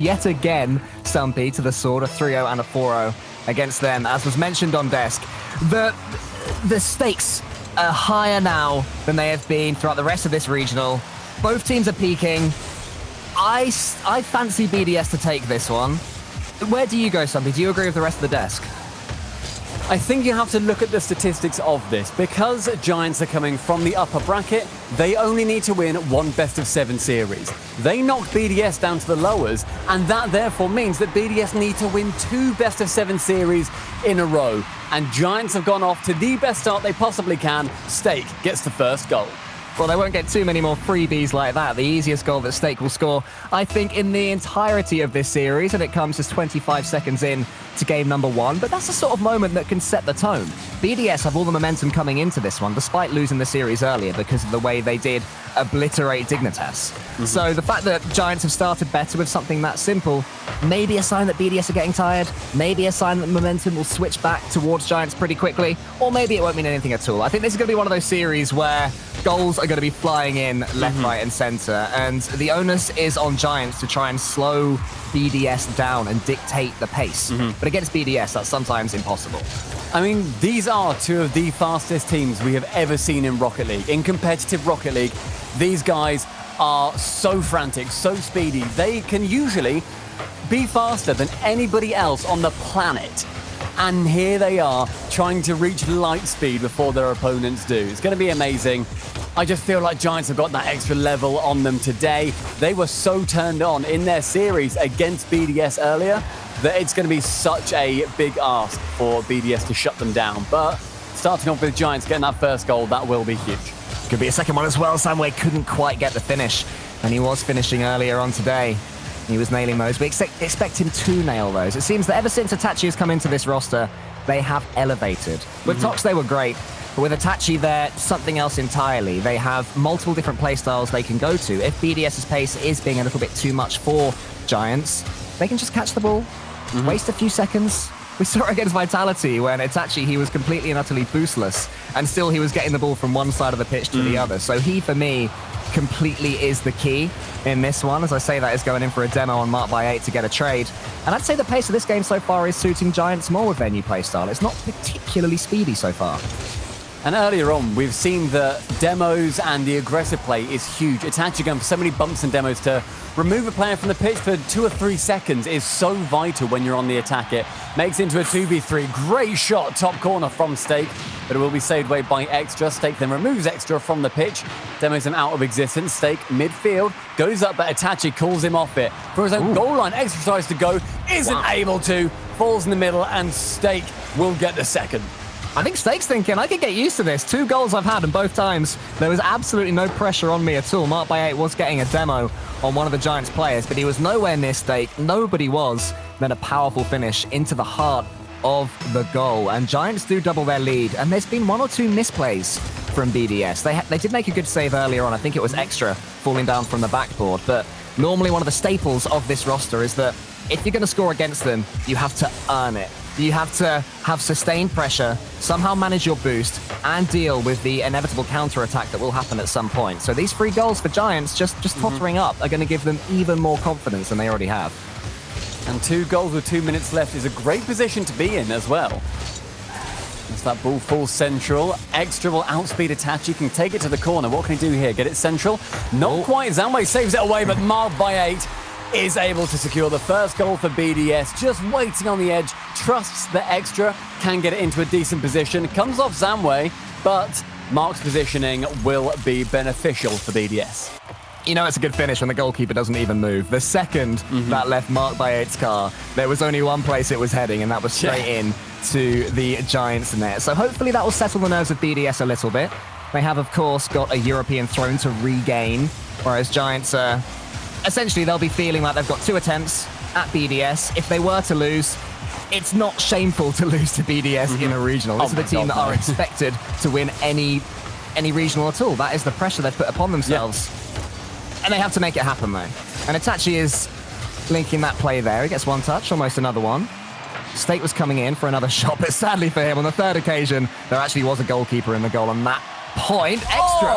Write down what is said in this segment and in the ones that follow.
yet again, Stumpy, to the sword, a 3-0 and a 4-0 against them. As was mentioned on desk, the stakes are higher now than they have been throughout the rest of this regional. Both teams are peaking. I fancy BDS to take this one. Where do you go, Stumpy? Do you agree with the rest of the desk? I think you have to look at the statistics of this. Because Giants are coming from the upper bracket, they only need to win one best-of-7 series. They knocked BDS down to the lowers, and that therefore means that BDS need to win 2 best-of-7 series in a row. And Giants have gone off to the best start they possibly can. Stake gets the first goal. Well, they won't get too many more freebies like that. The easiest goal that Stake will score, I think, in the entirety of this series, and it comes just 25 seconds in to game number 1. But that's the sort of moment that can set the tone. BDS have all the momentum coming into this one, despite losing the series earlier because of the way they did obliterate Dignitas. So the fact that Giants have started better with something that simple, maybe a sign that BDS are getting tired, maybe a sign that momentum will switch back towards Giants pretty quickly, or maybe it won't mean anything at all. I think this is going to be one of those series where goals are going to be flying in left, right, and center, and the onus is on Giants to try and slow BDS down and dictate the pace. But against BDS, that's sometimes impossible. I mean, these are 2 of the fastest teams we have ever seen in Rocket League. In competitive Rocket League, these guys are so frantic, so speedy. They can usually be faster than anybody else on the planet. And here they are, trying to reach light speed before their opponents do. It's going to be amazing. I just feel like Giants have got that extra level on them today. They were so turned on in their series against BDS earlier that it's going to be such a big ask for BDS to shut them down. But starting off with Giants getting that first goal, that will be huge. Could be a second one as well. Samway couldn't quite get the finish, and he was finishing earlier on today. He was nailing those. We expect him to nail those. It seems that ever since Itachi has come into this roster, they have elevated. With Tox, they were great, but with Itachi, they're something else entirely. They have multiple different playstyles they can go to. If BDS's pace is being a little bit too much for Giants, they can just catch the ball, waste a few seconds. We saw it against Vitality when Itachi, he was completely and utterly boostless, and still he was getting the ball from one side of the pitch to the other. So he, for me, completely is the key in this one. As I say, that is going in for a demo on Mark by 8 to get a trade. And I'd say the pace of this game so far is suiting Giants more with their new playstyle. It's not particularly speedy so far. And earlier on, we've seen that demos and the aggressive play is huge. Itachi going for so many bumps and demos to remove a player from the pitch for 2 or 3 seconds is so vital when you're on the attack. It makes it into a 2v3. Great shot, top corner from Stake, but it will be saved away by Extra. Stake then removes Extra from the pitch, demos him out of existence. Stake midfield, goes up, but Itachi calls him off it. For his own goal line, Extra tries to go, isn't able to, falls in the middle, and Stake will get the second. I think Stake's thinking, I could get used to this. 2 goals I've had, and both times there was absolutely no pressure on me at all. Mark by 8 was getting a demo on one of the Giants players, but he was nowhere near Stake. Nobody was. Then a powerful finish into the heart of the goal. And Giants do double their lead, and there's been 1 or 2 misplays from BDS. They did make a good save earlier on. I think it was Extra falling down from the backboard, but normally one of the staples of this roster is that if you're going to score against them, you have to earn it. You have to have sustained pressure, somehow manage your boost, and deal with the inevitable counter-attack that will happen at some point. So these 3 goals for Giants, just tottering up, are going to give them even more confidence than they already have. And 2 goals with 2 minutes left is a great position to be in as well. As that ball falls central, Extra will outspeed Itachi, can take it to the corner. What can he do here? Get it central? Not quite. Zanwei saves it away, but Mark by 8 is able to secure the first goal for BDS, just waiting on the edge, trusts that Extra can get it into a decent position, comes off Zanwei, but Mark's positioning will be beneficial for BDS. You know it's a good finish when the goalkeeper doesn't even move. The second that left Mark by 8's car, there was only one place it was heading, and that was straight in to the Giants net. So hopefully that will settle the nerves of BDS a little bit. They have, of course, got a European throne to regain, whereas Giants are... essentially, they'll be feeling like they've got 2 attempts at BDS. If they were to lose, it's not shameful to lose to BDS in a regional. This is the team that are expected to win any regional at all. That is the pressure they've put upon themselves. And they have to make it happen, though. And Itachi is linking that play there. He gets 1 touch, almost another one. Stake was coming in for another shot, but sadly for him, on the 3rd occasion, there actually was a goalkeeper in the goal, and that point. Extra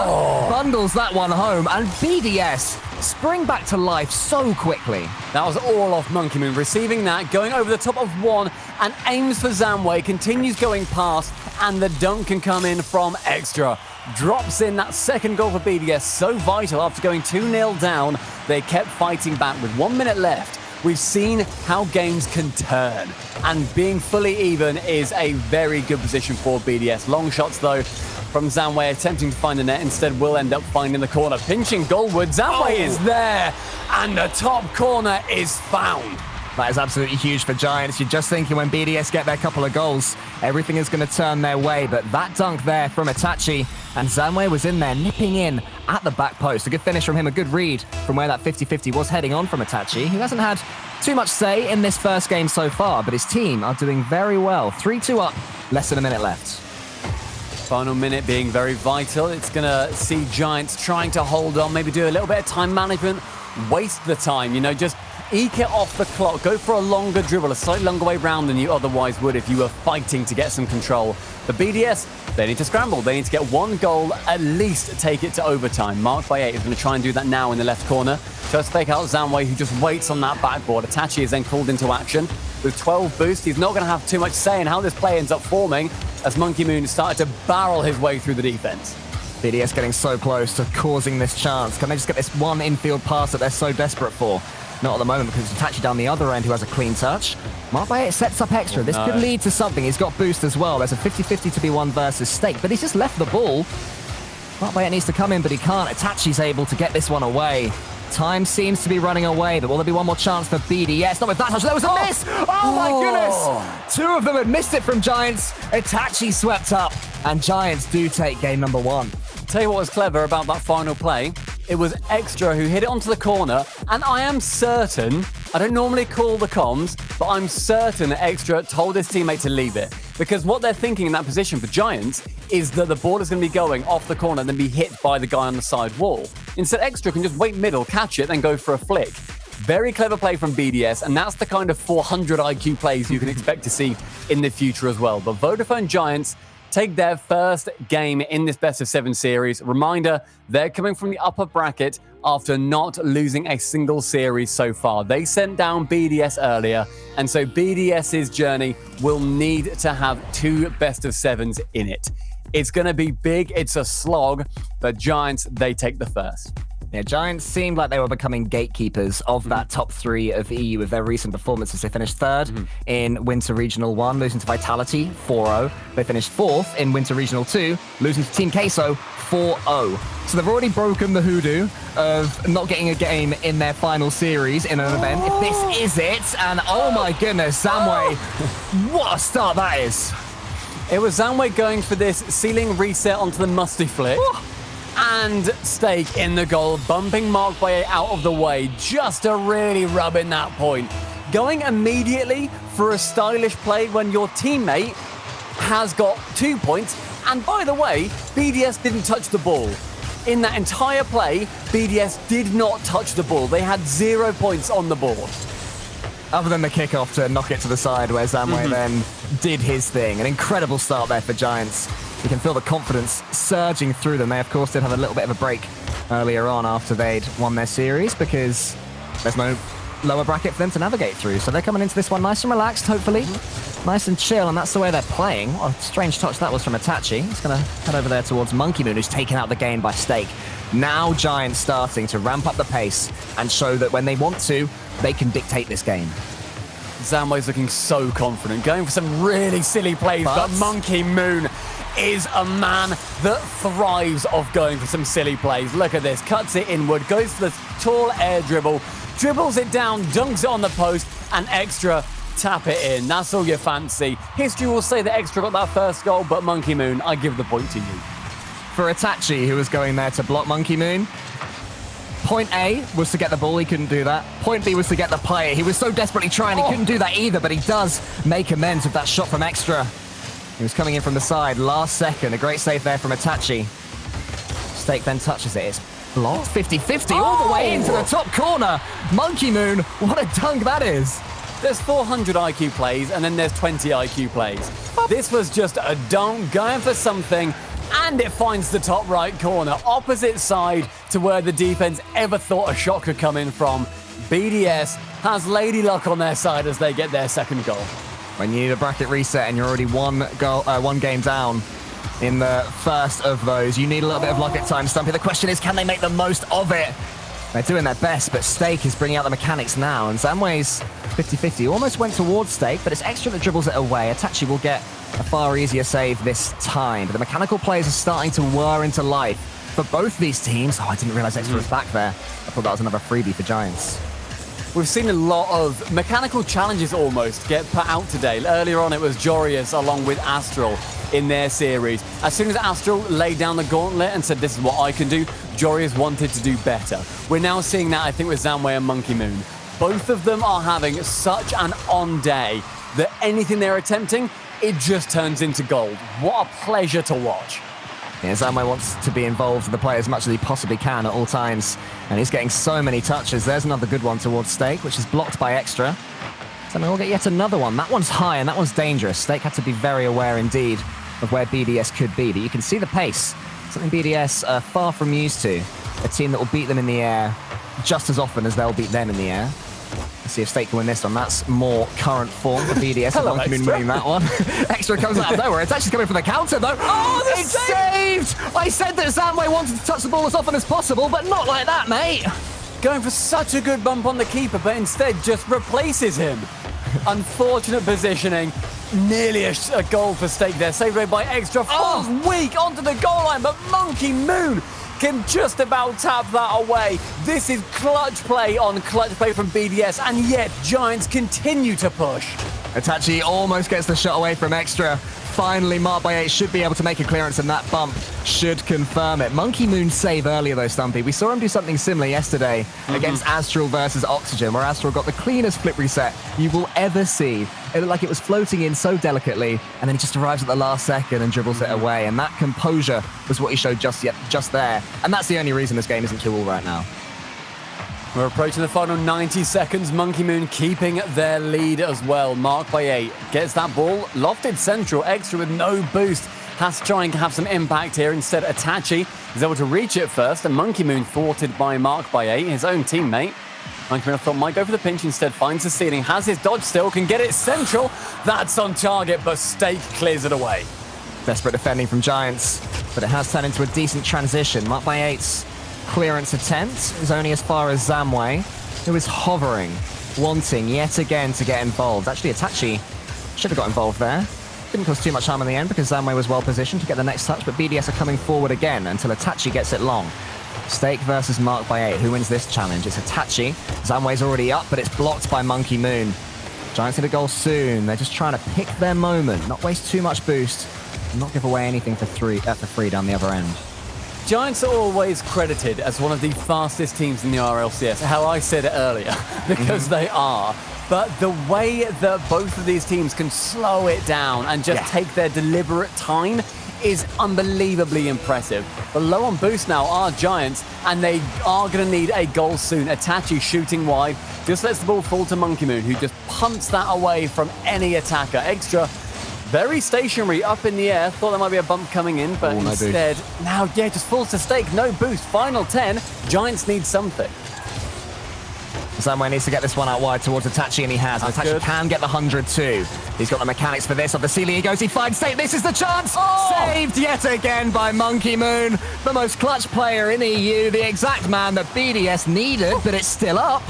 bundles that one home, and BDS spring back to life so quickly. That was all off Monkey Moon, receiving that, going over the top of one, and aims for Zamway, continues going past, and the dunk can come in from Extra. Drops in that second goal for BDS, so vital after going 2-0 down. They kept fighting back with 1 minute left. We've seen how games can turn, and being fully even is a very good position for BDS. Long shots, though, from Zamway, attempting to find the net. Instead, will end up finding the corner. Pinching goalward. Zamway is there, and the top corner is found. That is absolutely huge for Giants. You're just thinking when BDS get their couple of goals, everything is going to turn their way. But that dunk there from Itachi, and Zamway was in there nipping in at the back post. A good finish from him, a good read from where that 50-50 was heading on from Itachi, who hasn't had too much say in this first game so far, but his team are doing very well. 3-2 up, less than a minute left. Final minute being very vital. It's going to see Giants trying to hold on, maybe do a little bit of time management, waste the time, just eke it off the clock, go for a longer dribble, a slightly longer way round than you otherwise would if you were fighting to get some control. The BDS, they need to scramble. They need to get one goal, at least take it to overtime. Marked by 8 is going to try and do that now in the left corner. Tries to fake out Zamway, who just waits on that backboard. Itachi is then called into action. With 12 boost, he's not going to have too much say in how this play ends up forming, as Monkey Moon started to barrel his way through the defense. BDS getting so close to causing this chance. Can they just get this one infield pass that they're so desperate for? Not at the moment, because it's Itachi down the other end who has a clean touch. Mark by 8 sets up Extra. This could lead to something. He's got boost as well. There's a 50-50 to be won versus Stake, but he's just left the ball. Mark by 8 needs to come in, but he can't. Itachi's able to get this one away. Time seems to be running away, but will there be one more chance for BDS? Not with that touch. There was a miss! Oh my goodness! 2 of them had missed it from Giants. Itachi swept up, and Giants do take game number 1. Tell you what was clever about that final play. It was Extra who hit it onto the corner, and I am certain, I don't normally call the comms, but I'm certain that Extra told his teammate to leave it. Because what they're thinking in that position for Giants is that the ball is going to be going off the corner and then be hit by the guy on the side wall. Instead, Extra can just wait middle, catch it, then go for a flick. Very clever play from BDS, and that's the kind of 400 IQ plays you can expect to see in the future as well. But Vodafone Giants take their first game in this best-of-7 series. Reminder, they're coming from the upper bracket after not losing a single series so far. They sent down BDS earlier, and so BDS's journey will need to have 2 best-of-7s in it. It's going to be big, it's a slog, but Giants, they take the first. Yeah, Giants seemed like they were becoming gatekeepers of that top 3 of EU with their recent performances. They finished 3rd in Winter Regional 1, losing to Vitality 4-0. They finished 4th in Winter Regional 2, losing to Team Queso 4-0. So they've already broken the hoodoo of not getting a game in their final series in an event. If this is it, and oh my goodness, Zamway, what a start that is. It was Zamway going for this ceiling reset onto the musty flick. And Stake in the goal, bumping Mark by 8 out of the way, just to really rub in that point. Going immediately for a stylish play when your teammate has got 2 points. And by the way, BDS didn't touch the ball. In that entire play, BDS did not touch the ball. They had 0 points on the board. Other than the kickoff to knock it to the side where Zamway then did his thing. An incredible start there for Giants. You can feel the confidence surging through them. They, of course, did have a little bit of a break earlier on after they'd won their series because there's no lower bracket for them to navigate through. So they're coming into this one nice and relaxed, hopefully. Nice and chill, and that's the way they're playing. What a strange touch that was from Itachi. He's going to head over there towards Monkey Moon, who's taken out the game by Stake. Now Giants starting to ramp up the pace and show that when they want to, they can dictate this game. Zamway's looking so confident, going for some really silly plays, but Monkey Moon is a man that thrives off going for some silly plays. Look at this, cuts it inward, goes for the tall air dribble, dribbles it down, dunks it on the post, and Extra tap it in. That's all you fancy. History will say that Extra got that first goal, but Monkey Moon, I give the point to you. For Itachi, who was going there to block Monkey Moon, point A was to get the ball, he couldn't do that. Point B was to get the play. He was so desperately trying, he couldn't do that either, but he does make amends with that shot from Extra. He was coming in from the side, last second. A great save there from Itachi. Stake then touches it. It's blocked. 50-50 all the way into the top corner. Monkey Moon, what a dunk that is. There's 400 IQ plays, and then there's 20 IQ plays. This was just a dunk, going for something, and it finds the top right corner, opposite side to where the defense ever thought a shot could come in from. BDS has Lady Luck on their side as they get their second goal. When you need a bracket reset and you're already one game down in the first of those, you need a little bit of luck at times, Stumpy. The question is, can they make the most of it? They're doing their best, but Stake is bringing out the mechanics now, and Zamway's 50-50 almost went towards Stake, but it's Extra that dribbles it away. Itachi will get a far easier save this time, but the mechanical players are starting to whir into life for both these teams. Oh, I didn't realize Extra was back there. I thought that was another freebie for Giants. We've seen a lot of mechanical challenges almost get put out today. Earlier on, it was Jorius along with Astral in their series. As soon as Astral laid down the gauntlet and said, this is what I can do, Jorius wanted to do better. We're now seeing that, I think, with Zamway and Monkey Moon. Both of them are having such an on day that anything they're attempting, it just turns into gold. What a pleasure to watch. Yeah, Zamway wants to be involved with the play as much as he possibly can at all times, and he's getting so many touches. There's another good one towards Stake, which is blocked by Extra. Zamway will get yet another one. That one's high, and that one's dangerous. Stake had to be very aware indeed of where BDS could be, but you can see the pace. Something BDS are far from used to. A team that will beat them in the air just as often as they'll beat them in the air. Let's see if Stake can win this one. That's more current form for BDS. Hello, Monkey Moon winning that one. Extra comes out of nowhere. It's actually coming for the counter, though. Oh, it's saved! I said that Zamway wanted to touch the ball as often as possible, but not like that, mate. Going for such a good bump on the keeper, but instead just replaces him. Unfortunate positioning. Nearly a goal for Stake there. Saved away by Extra. Falls weak onto the goal line, but Monkey Moon can just about tap that away. This is clutch play on clutch play from BDS, and yet Giants continue to push. Itachi almost gets the shot away from Extra. Finally, marked by 8 should be able to make a clearance, and that bump should confirm it. Monkey Moon's save earlier, though, Stumpy. We saw him do something similar yesterday against Astral versus Oxygen, where Astral got the cleanest flip reset you will ever see. It looked like it was floating in so delicately, and then he just arrives at the last second and dribbles it away. And that composure was what he showed just there. And that's the only reason this game isn't 2-2 right now. We're approaching the final 90 seconds. Monkey Moon keeping their lead as well. Marked by 8. Gets that ball. Lofted central. Extra with no boost. Has to try and have some impact here. Instead, Itachi is able to reach it first. And Monkey Moon thwarted by Marked by 8, his own teammate. Monkey Moon, I thought, might go for the pinch. Instead, finds the ceiling. Has his dodge still. Can get it central. That's on target, but Stake clears it away. Desperate defending from Giants, but it has turned into a decent transition. Marked by 8's clearance attempt is only as far as Zamway, who is hovering, wanting yet again to get involved. Actually, Itachi should have got involved there. Didn't cause too much harm in the end because Zamway was well positioned to get the next touch, but BDS are coming forward again until Itachi gets it long. Stake versus Marked by 8. Who wins this challenge? It's Itachi. Zamway's already up, but it's blocked by Monkey Moon. Giants need a goal soon. They're just trying to pick their moment, not waste too much boost, and not give away anything for free down the other end. Giants are always credited as one of the fastest teams in the RLCS. How I said it earlier, because they are. But the way that both of these teams can slow it down and just take their deliberate time is unbelievably impressive. But low on boost now are Giants, and they are going to need a goal soon. Itachi shooting wide, just lets the ball fall to Monkey Moon, who just punts that away from any attacker. Extra very stationary up in the air. Thought there might be a bump coming in, but instead, now, just falls to Stake. No boost. Final 10. Giants need something. Zamway needs to get this one out wide towards Itachi, and he has. And Itachi can get the 100 too. He's got the mechanics for this. Off the ceiling he goes. He finds Stake. This is the chance. Saved yet again by Monkey Moon. The most clutch player in EU. The exact man that BDS needed, but it's still up.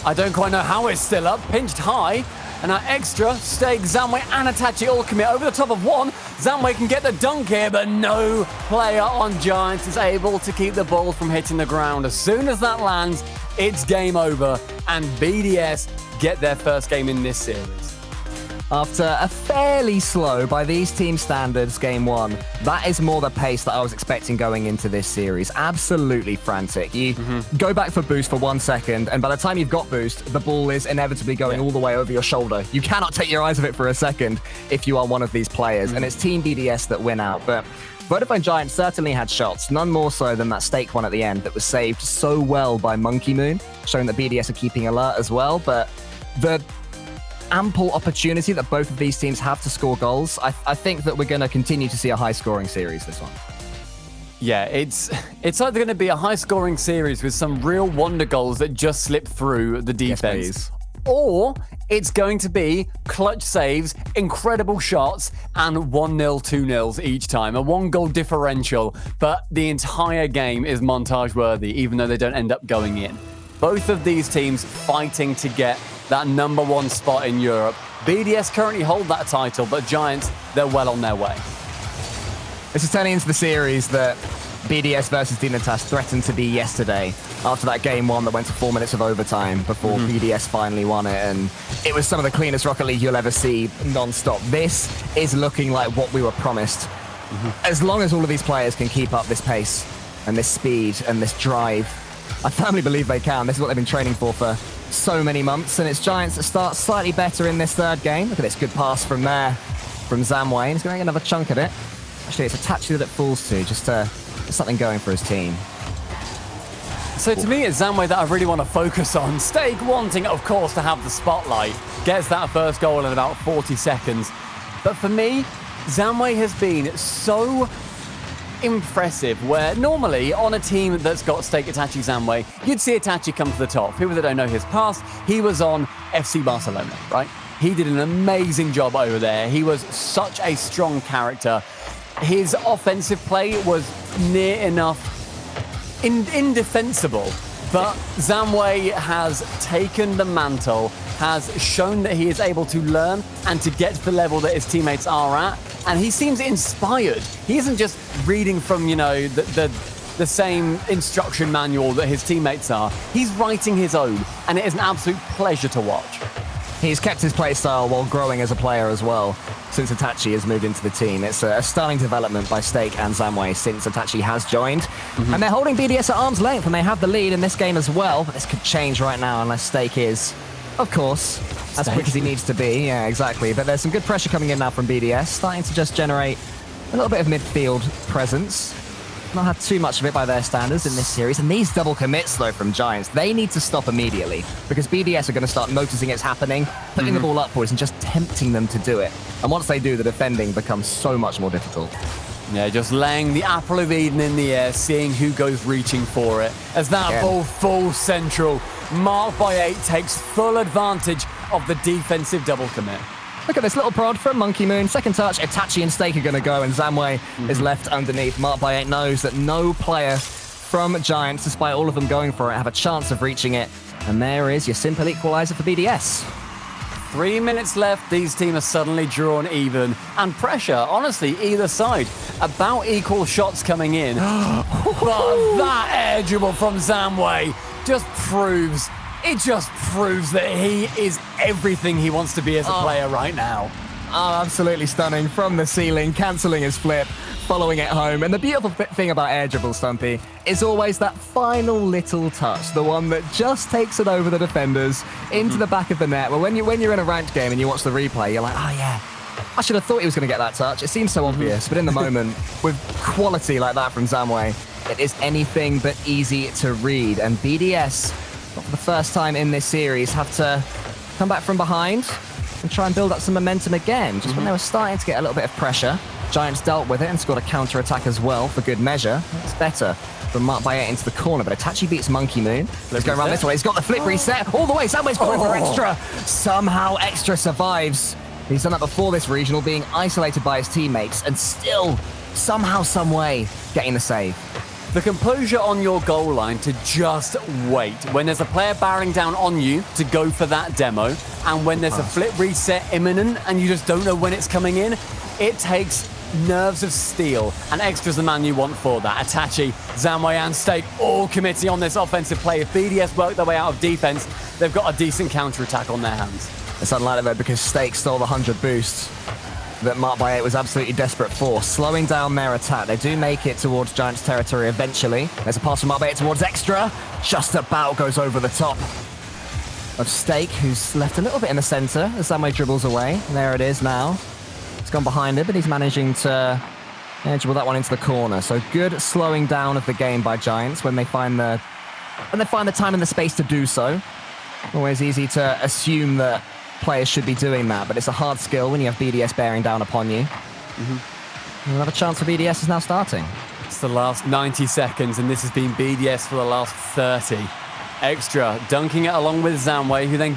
I don't quite know how it's still up. Pinched high. And now Extra, Stake, Zamway, and Itachi all commit over the top of one. Zamway can get the dunk here, but no player on Giants is able to keep the ball from hitting the ground. As soon as that lands, it's game over, and BDS get their first game in this series. After a fairly slow, by these team standards, game 1, that is more the pace that I was expecting going into this series. Absolutely frantic. You go back for boost for 1 second, and by the time you've got boost, the ball is inevitably going all the way over your shoulder. You cannot take your eyes off it for a second if you are one of these players, and it's Team BDS that win out. But Vodafone Giants certainly had shots, none more so than that Stake one at the end that was saved so well by Monkey Moon, showing that BDS are keeping alert as well. But the ample opportunity that both of these teams have to score goals. I think that we're going to continue to see a high-scoring series this one. Yeah, it's either going to be a high-scoring series with some real wonder goals that just slip through the defense, yes, or it's going to be clutch saves, incredible shots, and 1-0, 2-0s each time. A 1-goal differential, but the entire game is montage-worthy, even though they don't end up going in. Both of these teams fighting to get that #1 spot in Europe. BDS currently hold that title, but Giants, they're well on their way. This is turning into the series that BDS versus Dignitas threatened to be yesterday after that game 1 that went to 4 minutes of overtime before BDS finally won it. And it was some of the cleanest Rocket League you'll ever see non-stop. This is looking like what we were promised. As long as all of these players can keep up this pace and this speed and this drive, I firmly believe they can. This is what they've been training for so many months. And it's Giants that start slightly better in this third game. Look at this good pass from there from Zamway. He's going to get another chunk at it. Actually, it's Itachi that it falls to, just something going for his team. So to me, it's Zamway that I really want to focus on. Stake wanting, of course, to have the spotlight. Gets that first goal in about 40 seconds. But for me, Zamway has been so impressive, where normally on a team that's got Stake, Itachi, Zamway, you'd see Itachi come to the top. People that don't know his past, he was on FC Barcelona, right? He did an amazing job over there. He was such a strong character. His offensive play was near enough indefensible, but Zamway has taken the mantle, has shown that he is able to learn and to get to the level that his teammates are at, and he seems inspired. He isn't just reading from, the same instruction manual that his teammates are. He's writing his own, and it is an absolute pleasure to watch. He's kept his play style while growing as a player as well since Itachi has moved into the team. It's a stunning development by Stake and Zamway since Itachi has joined. And they're holding BDS at arm's length, and they have the lead in this game as well. But this could change right now unless Stake is, of course, as quick as he needs to be. Yeah, exactly. But there's some good pressure coming in now from BDS, starting to just generate a little bit of midfield presence. Not had too much of it by their standards in this series. And these double commits, though, from Giants, they need to stop immediately because BDS are going to start noticing it's happening, putting the ball upwards and just tempting them to do it. And once they do, the defending becomes so much more difficult. Yeah, just laying the apple of Eden in the air, seeing who goes reaching for it. As that ball falls central, marked by 8 takes full advantage of the defensive double commit. Look at this little prod from Monkey Moon. Second touch, Itachi and Stake are going to go, and Zamway is left underneath. Marked by 8 knows that no player from Giants, despite all of them going for it, have a chance of reaching it. And there is your simple equalizer for BDS. 3 minutes left. These teams are suddenly drawn even. And pressure, honestly, either side. About equal shots coming in. But that air dribble from Zamway just proves that he is everything he wants to be as a player right now. Oh, absolutely stunning. From the ceiling, cancelling his flip, following it home. And the beautiful thing about air dribble, Stumpy, is always that final little touch, the one that just takes it over the defenders into the back of the net. Well, when you're in a ranked game and you watch the replay, you're like, oh yeah, I should have thought he was going to get that touch. It seems so obvious, but in the moment, with quality like that from Zamway, it is anything but easy to read. And BDS, for the first time in this series, have to come back from behind and try and build up some momentum again. Just when they were starting to get a little bit of pressure, Giants dealt with it and scored a counter-attack as well for good measure. It's better from Mark Bayer into the corner, but Itachi beats Monkey Moon. Let's go around this way. He's got the flip reset all the way. Zamway's going for extra. Somehow extra survives. He's done that before this regional, being isolated by his teammates and still, somehow, some way, getting the save. The composure on your goal line to just wait. When there's a player barreling down on you to go for that demo, and when there's a flip reset imminent and you just don't know when it's coming in, it takes nerves of steel, and extra's the man you want for that. Itachi, Zamway and Stake all committing on this offensive play. If BDS work their way out of defense, they've got a decent counter-attack on their hands. It's unlikely though, because Stake stole the 100 boost that Mark by 8 was absolutely desperate for, slowing down their attack. They do make it towards Giants territory eventually. There's a pass from Mark by 8 towards Extra. Just about goes over the top of Stake, who's left a little bit in the center as Zamway dribbles away. And there it is now. It's gone behind him, but he's managing to dribble that one into the corner. So good slowing down of the game by Giants when they find the time and the space to do so. Always easy to assume that players should be doing that, but it's a hard skill when you have BDS bearing down upon you. Another chance for BDS is now starting. It's the last 90 seconds, and this has been BDS for the last 30. Extra dunking it along with Zamway, who then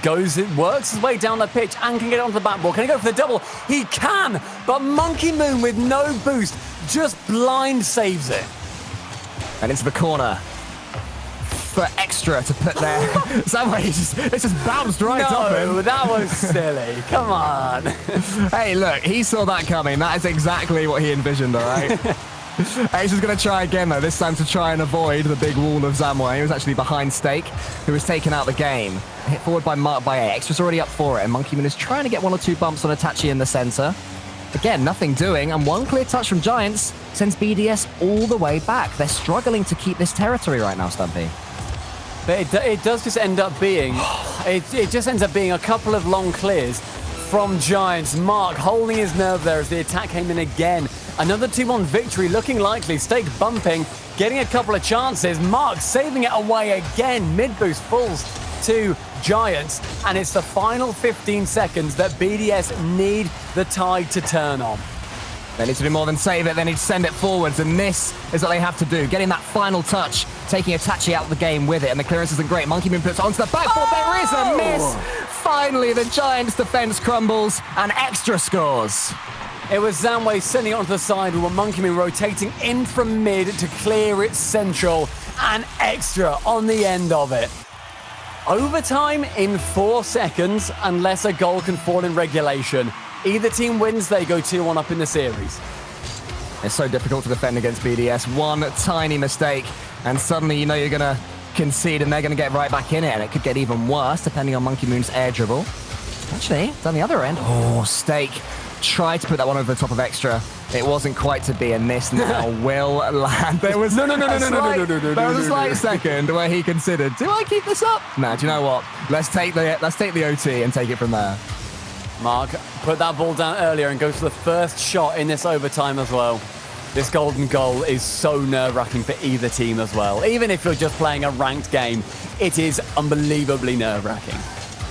works his way down the pitch and can get it onto the backboard. Can he go for the double? He can, but Monkey Moon with no boost just blind saves it. And into the corner for Extra to put there. Zamway, it's just bounced right off him. No, that was silly. Come on. Hey, look, he saw that coming. That is exactly what he envisioned, all right? Ace is going to try again, though, this time to try and avoid the big wall of Zamway. He was actually behind Stake, who was taken out the game. Hit forward by Mark by A. Extra's already up for it, and Monkey Moon is trying to get 1 or 2 bumps on Itachi in the center. Again, nothing doing, and 1 clear touch from Giants sends BDS all the way back. They're struggling to keep this territory right now, Stumpy. But it does just end up being, it just ends up being a couple of long clears from Giants. Mark holding his nerve there as the attack came in again. Another 2-1 victory looking likely. Stake bumping, getting a couple of chances. Mark saving it away again. Mid-boost falls to Giants. And it's the final 15 seconds that BDS need the tide to turn on. They need to do more than save it. They need to send it forwards. And this is what they have to do. Getting that final touch, taking Itachi out of the game with it. And the clearance isn't great. Monkey Moon puts it onto the backboard. There is a miss. Finally, the Giants' defense crumbles and Extra scores. It was Zamway sending it onto the side with Monkey Moon rotating in from mid to clear it central, and Extra on the end of it. Overtime in 4 seconds, unless a goal can fall in regulation. Either team wins, they go 2-1 up in the series. It's so difficult to defend against BDS. 1 tiny mistake, and suddenly you know you're going to concede, and they're going to get right back in it, and it could get even worse depending on Monkey Moon's air dribble. Actually, down the other end. Oh, Stake tried to put that one over the top of Extra. It wasn't quite to be, and this now will land. There was no. There was a slight second where he considered, do I keep this up? Nah, do you know what? Let's take the OT and take it from there. Mark put that ball down earlier and goes for the first shot in this overtime as well. This golden goal is so nerve-wracking for either team as well. Even if you're just playing a ranked game, it is unbelievably nerve-wracking.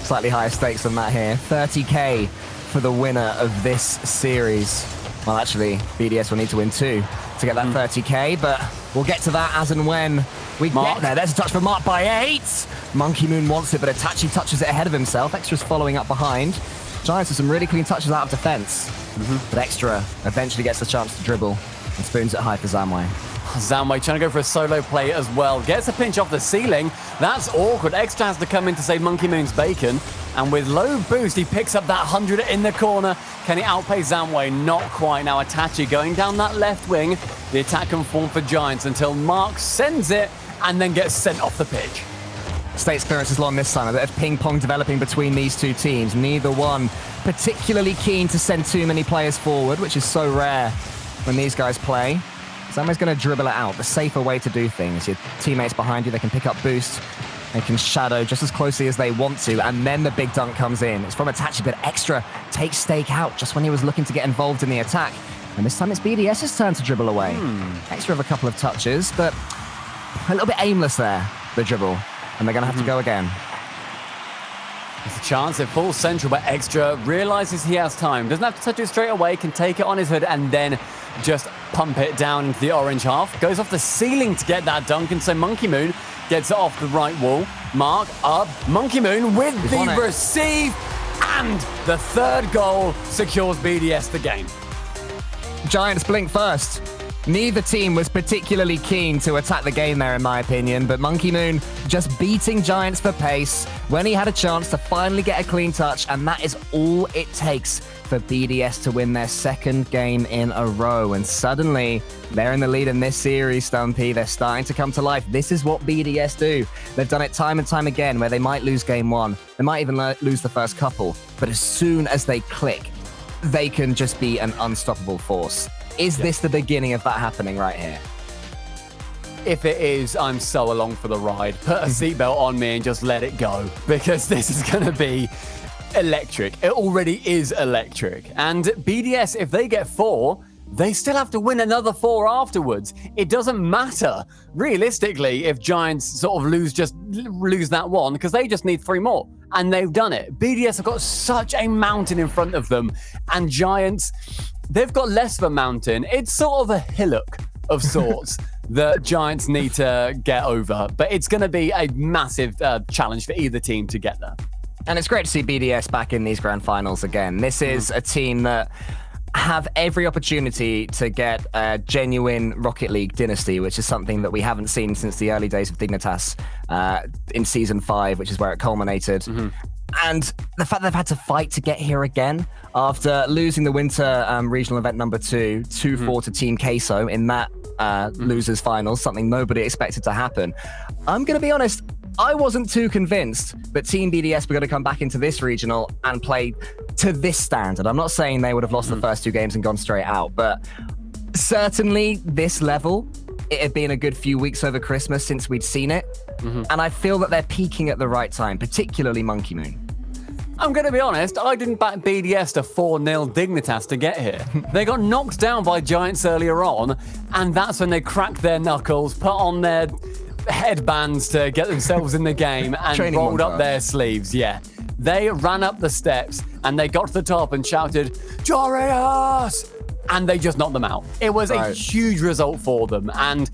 Slightly higher stakes than that here. 30k for the winner of this series. Well, actually, BDS will need to win 2 to get that 30k, but we'll get to that as and when we get there. There's a touch for Mark by 8. Monkey Moon wants it, but Itachi touches it ahead of himself. Extra's following up behind. Giants with some really clean touches out of defense. But Extra eventually gets the chance to dribble and spoons it high for Zamway. Zamway trying to go for a solo play as well. Gets a pinch off the ceiling. That's awkward. Extra has to come in to save Monkey Moon's bacon. And with low boost, he picks up that 100 in the corner. Can he outplay Zamway? Not quite. Now Itachi going down that left wing. The attack can form for Giants until Mark sends it and then gets sent off the pitch. State's clearance is long this time. A bit of ping-pong developing between these two teams. Neither one particularly keen to send too many players forward, which is so rare when these guys play. Zamway's going to dribble it out. The safer way to do things. Your teammates behind you, they can pick up boost. They can shadow just as closely as they want to, and then the big dunk comes in. It's from Itachi, but Extra takes Stake out just when he was looking to get involved in the attack. And this time it's BDS's turn to dribble away. Extra have a couple of touches, but a little bit aimless there, the dribble. And they're going to have to go again. There's a chance it falls central, but Extra realizes he has time. Doesn't have to touch it straight away, can take it on his hood and then just pump it down into the orange half. Goes off the ceiling to get that dunk, and so Monkey Moon gets it off the right wall. Mark up. Monkey Moon with the receive, and the 3rd goal secures BDS the game. Giants blink first. Neither team was particularly keen to attack the game there, in my opinion, but Monkey Moon just beating Giants for pace when he had a chance to finally get a clean touch, and that is all it takes for BDS to win their 2nd game in a row. And suddenly, they're in the lead in this series, Stumpy. They're starting to come to life. This is what BDS do. They've done it time and time again, where they might lose game 1. They might even lose the first couple. But as soon as they click, they can just be an unstoppable force. Is this the beginning of that happening right here? If it is, I'm so along for the ride. Put a seatbelt on me and just let it go, because this is going to be electric. It already is electric. And BDS, if they get 4, they still have to win another 4 afterwards. It doesn't matter, realistically, if Giants sort of lose that one, because they just need 3 more. And they've done it. BDS have got such a mountain in front of them, and Giants, they've got less of a mountain. It's sort of a hillock of sorts that Giants need to get over. But it's going to be a massive challenge for either team to get there. And it's great to see BDS back in these grand finals again. This is a team that have every opportunity to get a genuine Rocket League dynasty, which is something that we haven't seen since the early days of Dignitas in Season 5, which is where it culminated. And the fact they've had to fight to get here again after losing the Winter Regional Event number 2, 2-4 to Team Queso in that losers finals, something nobody expected to happen. I'm going to be honest, I wasn't too convinced that Team BDS were going to come back into this regional and play to this standard. I'm not saying they would have lost the first 2 games and gone straight out, but certainly this level, it had been a good few weeks over Christmas since we'd seen it. And I feel that they're peaking at the right time, particularly Monkey Moon. I'm going to be honest, I didn't back BDS to 4-0 Dignitas to get here. They got knocked down by Giants earlier on, and that's when they cracked their knuckles, put on their headbands to get themselves in the game, and Training rolled montage. up their sleeves. Yeah, they ran up the steps and they got to the top and shouted, "Jarius!" and they just knocked them out. It was a huge result for them, and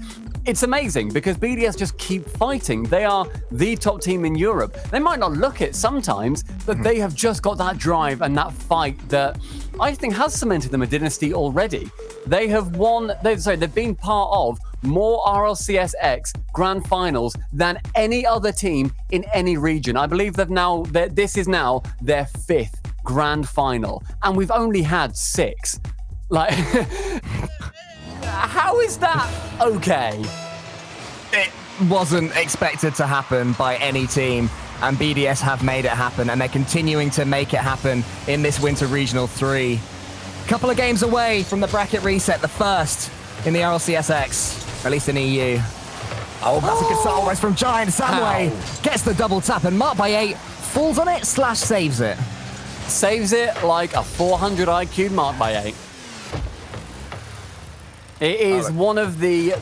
it's amazing because BDS just keep fighting. They are the top team in Europe. They might not look it sometimes, but they have just got that drive and that fight that I think has cemented them a dynasty already. They have won, they've been part of more RLCS X grand finals than any other team in any region. I believe this is now their 5th grand final, and we've only had 6. Like, how is that okay? It wasn't expected to happen by any team, and BDS have made it happen, and they're continuing to make it happen in this Winter Regional 3. Couple of games away from the bracket reset, the first in the RLCSX, at least in EU. Oh, that's a good start almost from Giant. Samway gets the double tap, and Mark by 8 falls on it / saves it. Saves it like a 400 IQ Mark by 8. It is one of the,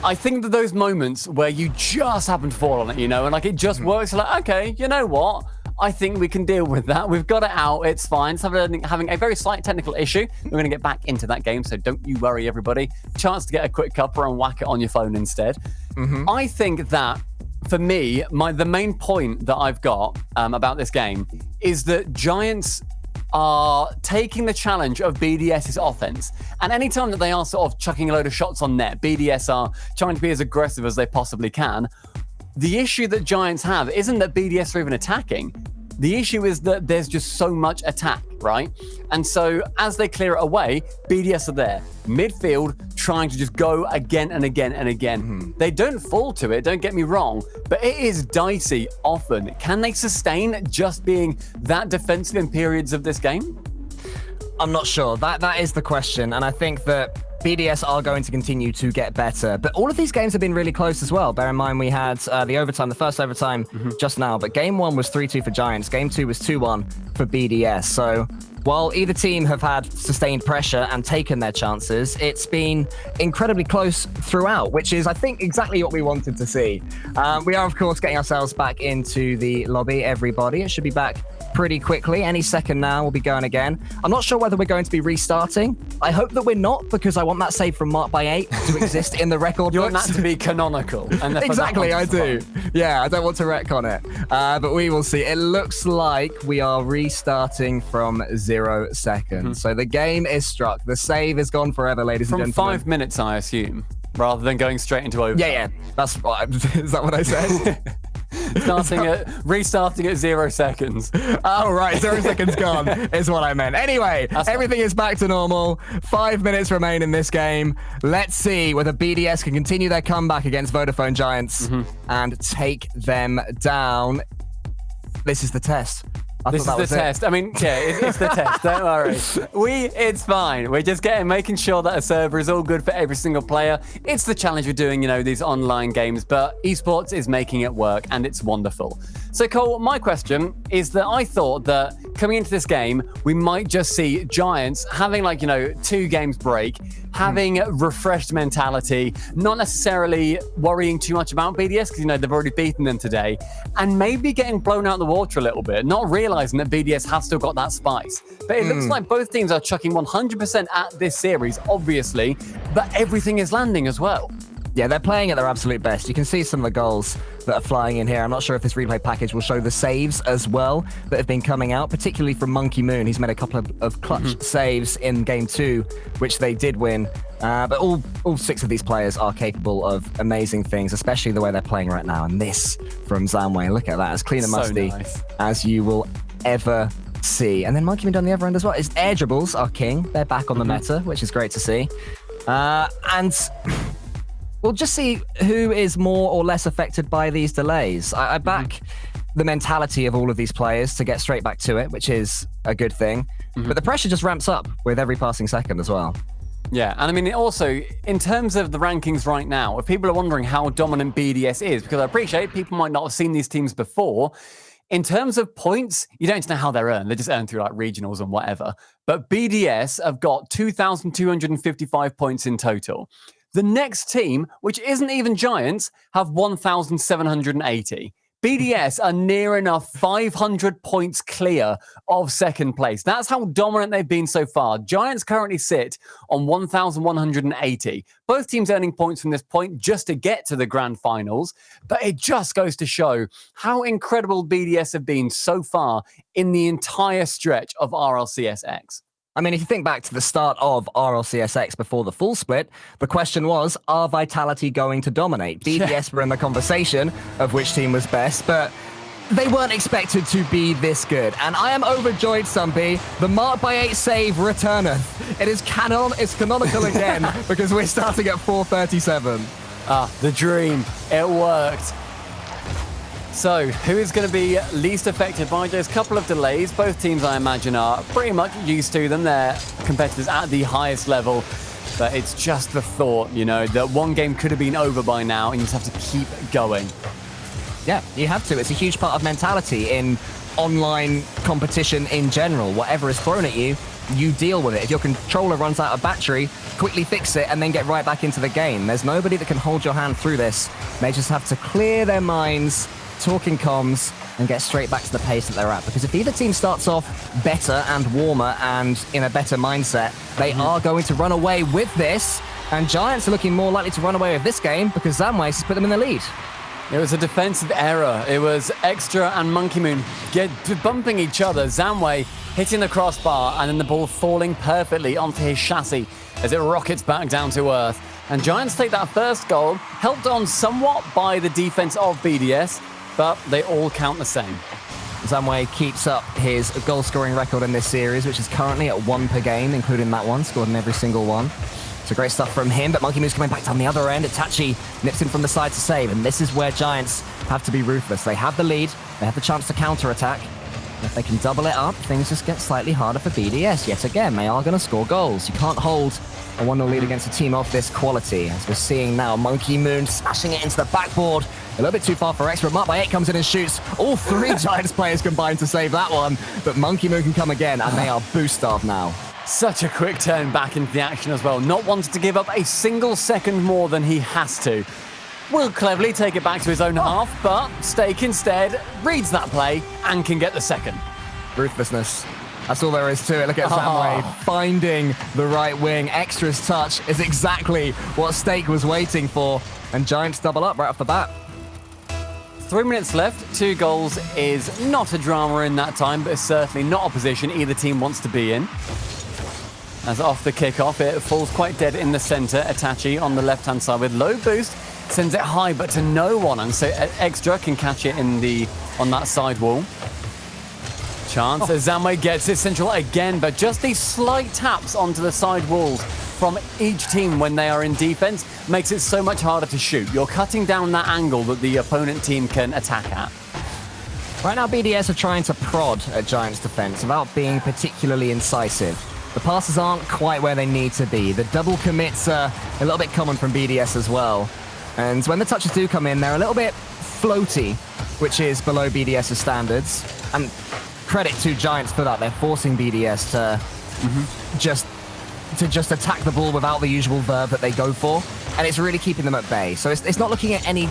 I think that those moments where you just happen to fall on it, and like it just works. Like, okay, you know what? I think we can deal with that. We've got it out. It's fine. It's having a very slight technical issue. We're going to get back into that game, so don't you worry, everybody. Chance to get a quick cuppa and whack it on your phone instead. I think that, for me, the main point that I've got about this game is that Giants are taking the challenge of BDS's offense. And anytime that they are sort of chucking a load of shots on net, BDS are trying to be as aggressive as they possibly can. The issue that Giants have isn't that BDS are even attacking. The issue is that there's just so much attack, right? And so as they clear it away, BDS are there, midfield, trying to just go again and again and again. They don't fall to it, don't get me wrong, but it is dicey often. Can they sustain just being that defensive in periods of this game? I'm not sure. That is the question, and I think that BDS are going to continue to get better. But all of these games have been really close as well. Bear in mind, we had the first overtime just now, but game 1 was 3-2 for Giants. Game 2 was 2-1 for BDS. So while either team have had sustained pressure and taken their chances, it's been incredibly close throughout, which is, I think, exactly what we wanted to see. We are, of course, getting ourselves back into the lobby, everybody. It should be back pretty quickly. Any second now, we'll be going again. I'm not sure whether we're going to be restarting. I hope that we're not, because I want that save from Mark by 8 to exist in the record You books. want that to be canonical. And Exactly, I do. Yeah, I don't want to retcon it. But we will see. It looks like we are restarting from 0 seconds. So the game is struck. The save is gone forever, ladies and From gentlemen. 5 minutes, I assume, rather than going straight into overtime. Yeah. That's is that what I said? Restarting at 0 seconds. Oh, right. 0 seconds gone is what I meant. Anyway, everything is back to normal. 5 minutes remain in this game. Let's see whether BDS can continue their comeback against Vodafone Giants and take them down. This is the test. This is the test. I mean, yeah, it's the test. Don't worry. It's fine. We're just making sure that a server is all good for every single player. It's the challenge we're doing, these online games, but esports is making it work, and it's wonderful. So, Cole, my question is that I thought that coming into this game, we might just see Giants having 2 games break, having refreshed mentality, not necessarily worrying too much about BDS because, they've already beaten them today, and maybe getting blown out of the water a little bit, not realizing that BDS have still got that spice. But it looks like both teams are chucking 100% at this series, obviously, but everything is landing as well. Yeah, they're playing at their absolute best. You can see some of the goals that are flying in here. I'm not sure if this replay package will show the saves as well that have been coming out, particularly from Monkey Moon. He's made a couple of clutch saves in Game 2, which they did win. But all 6 of these players are capable of amazing things, especially the way they're playing right now. And this from Zamway, look at that, as clean and musty as you will ever see. And then Monkey Moon on the other end as well. His air dribbles are king. They're back on the meta, which is great to see. And we'll just see who is more or less affected by these delays. I back the mentality of all of these players to get straight back to it, which is a good thing. But the pressure just ramps up with every passing second as well. Yeah, and I mean, also, in terms of the rankings right now, if people are wondering how dominant BDS is, because I appreciate people might not have seen these teams before, in terms of points, you don't know how they're earned. They're just earned through regionals and whatever. But BDS have got 2,255 points in total. The next team, which isn't even Giants, have 1,780. BDS are near enough 500 points clear of second place. That's how dominant they've been so far. Giants currently sit on 1,180. Both teams earning points from this point just to get to the grand finals. But it just goes to show how incredible BDS have been so far in the entire stretch of RLCSX. I mean, if you think back to the start of RLCSX before the full split, the question was, are Vitality going to dominate? BDS were in the conversation of which team was best, but they weren't expected to be this good. And I am overjoyed, Sumpy. The Mark by 8 save returneth. It is canonical again because we're starting at 437. The dream. It worked. So, who is going to be least affected by those couple of delays? Both teams, I imagine, are pretty much used to them. They're competitors at the highest level. But it's just the thought, that one game could have been over by now, and you just have to keep going. Yeah, you have to. It's a huge part of mentality in online competition in general. Whatever is thrown at you, you deal with it. If your controller runs out of battery, quickly fix it and then get right back into the game. There's nobody that can hold your hand through this. They just have to clear their minds, talking comms, and get straight back to the pace that they're at. Because if either team starts off better and warmer and in a better mindset, they are going to run away with this. And Giants are looking more likely to run away with this game because Zamway has put them in the lead. It was a defensive error. It was Extra and Monkey Moon bumping each other. Zamway hitting the crossbar and then the ball falling perfectly onto his chassis as it rockets back down to earth. And Giants take that first goal, helped on somewhat by the defense of BDS, but they all count the same. Zamway keeps up his goal-scoring record in this series, which is currently at 1 per game, including that one, scored in every single one. So great stuff from him, but Monkey Moon's coming back down the other end. Itachi nips in from the side to save, and this is where Giants have to be ruthless. They have the lead, they have the chance to counter-attack. If they can double it up, things just get slightly harder for BDS. Yet again, they are going to score goals. You can't hold a 1-0 lead against a team of this quality. As we're seeing now, Monkey Moon smashing it into the backboard. A little bit too far for Extra. Mark by 8 comes in and shoots. All 3 Giants players combined to save that one. But Monkey Moon can come again, and they are boost-starved now. Such a quick turn back into the action as well. Not wanting to give up a single second more than he has to. Will cleverly take it back to his own half, but Stake instead reads that play and can get the second. Ruthlessness. That's all there is to it. Look at Zamway finding the right wing. Extra's touch is exactly what Stake was waiting for. And Giants double up right off the bat. 3 minutes left. 2 goals is not a drama in that time, but it's certainly not a position either team wants to be in. As off the kickoff, it falls quite dead in the center. Itachi on the left-hand side with low boost. Sends it high, but to no one. And so Extra can catch it on that side wall. Chance as Zamway gets it central again, but just these slight taps onto the side walls from each team when they are in defense makes it so much harder to shoot. You're cutting down that angle that the opponent team can attack at. Right now, BDS are trying to prod at Giants' defense without being particularly incisive. The passes aren't quite where they need to be. The double commits are a little bit common from BDS as well. And when the touches do come in, they're a little bit floaty, which is below BDS's standards. And credit to Giants for that. They're forcing BDS to just attack the ball without the usual verve that they go for, and it's really keeping them at bay. So it's not looking at any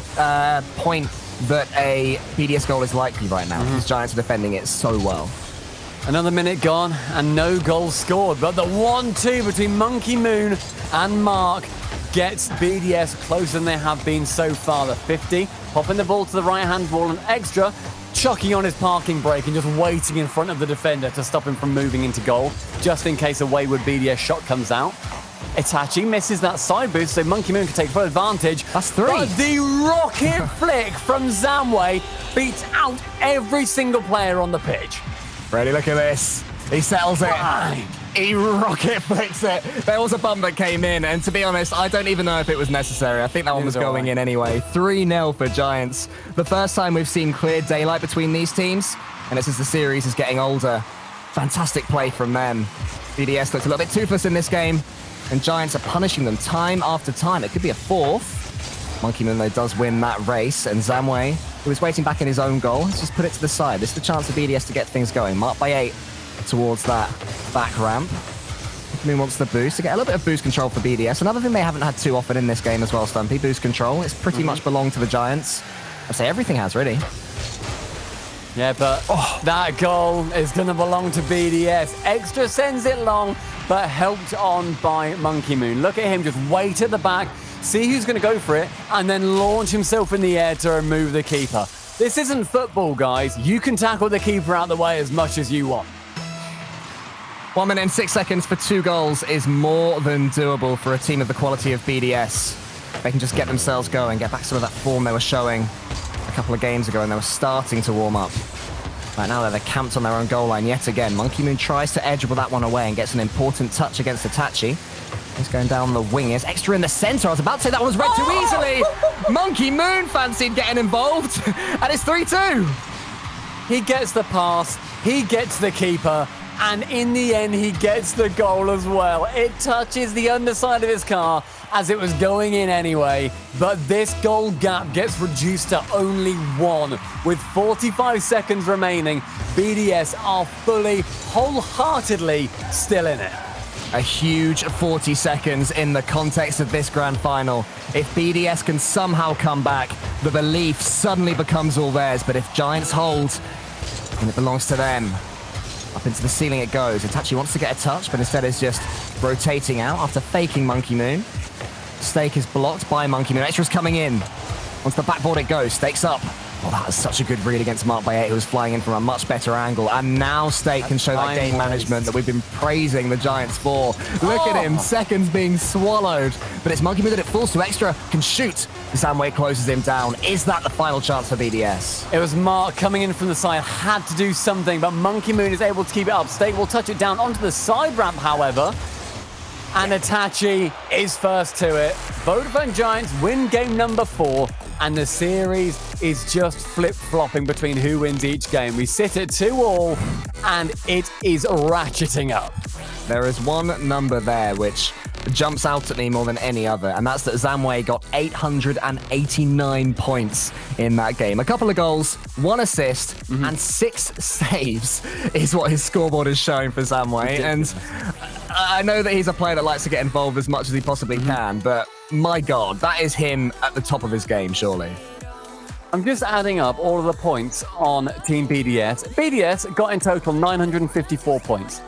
point that a BDS goal is likely right now, because Giants are defending it so well. Another minute gone and no goals scored, but the 1-2 between Monkey Moon and Mark gets BDS closer than they have been so far. The 50, popping the ball to the right-hand wall, and Extra chucking on his parking brake and just waiting in front of the defender to stop him from moving into goal, just in case a wayward BDS shot comes out. Itachi misses that side boost, so Monkey Moon can take full advantage. That's 3. But the rocket flick from Zamway beats out every single player on the pitch. Ready, look at this. He settles it. Bang. He rocket flicks it. There was a bump that came in, and to be honest, I don't even know if it was necessary. I think that one was going in anyway. 3-0 for Giants. The first time we've seen clear daylight between these teams, and it's as the series is getting older. Fantastic play from them. BDS looked a little bit toothless in this game, and Giants are punishing them time after time. It could be a 4th. Monkey Moon, though, does win that race, and Zamway, who was waiting back in his own goal, has just put it to the side. This is the chance for BDS to get things going. Marked by 8 towards that back ramp. Monkey Moon wants the boost to get a little bit of boost control for BDS. Another thing they haven't had too often in this game as well, Stumpy, boost control. It's pretty much belonged to the Giants. I'd say everything has, really. Yeah, but that goal is going to belong to BDS. Extra sends it long, but helped on by Monkey Moon. Look at him just wait at the back, see who's going to go for it, and then launch himself in the air to remove the keeper. This isn't football, guys. You can tackle the keeper out the way as much as you want. 1 minute and 6 seconds for 2 goals is more than doable for a team of the quality of BDS. They can just get themselves going, get back some of that form they were showing a couple of games ago, and they were starting to warm up. Right now they're camped on their own goal line yet again. Monkey Moon tries to edge that one away and gets an important touch against Itachi. He's going down the wing. He's Extra in the center. I was about to say that was read too easily. Monkey Moon fancied getting involved, and it's 3-2. He gets the pass, he gets the keeper, and in the end, he gets the goal as well. It touches the underside of his car as it was going in anyway, but this goal gap gets reduced to only 1. With 45 seconds remaining, BDS are fully, wholeheartedly still in it. A huge 40 seconds in the context of this grand final. If BDS can somehow come back, the belief suddenly becomes all theirs, but if Giants hold, and it belongs to them, up into the ceiling it goes. Itachi wants to get a touch, but instead is just rotating out after faking Monkey Moon. Stake is blocked by Monkey Moon. Extra's coming in. Once the backboard it goes, Stake's up. Oh, that was such a good read against Mark by 8, who was flying in from a much better angle. And now Stake can show that game management that we've been praising the Giants for. Look at him, seconds being swallowed. But it's Monkey Moon that it falls to. Extra can shoot. Zamway closes him down. Is that the final chance for BDS? It was Mark coming in from the side, had to do something, but Monkey Moon is able to keep it up. Stake will touch it down onto the side ramp, however. And Itachi is first to it. Vodafone Giants win game number 4, and the series is just flip-flopping between who wins each game. We sit at 2-2, and it is ratcheting up. There is one number there which jumps out at me more than any other, and that's that Zamway got 889 points in that game. A couple of goals, 1 assist, and 6 saves is what his scoreboard is showing for Zamway. And I know that he's a player that likes to get involved as much as he possibly can, but my God, that is him at the top of his game, surely. I'm just adding up all of the points on Team BDS. BDS got in total 954 points.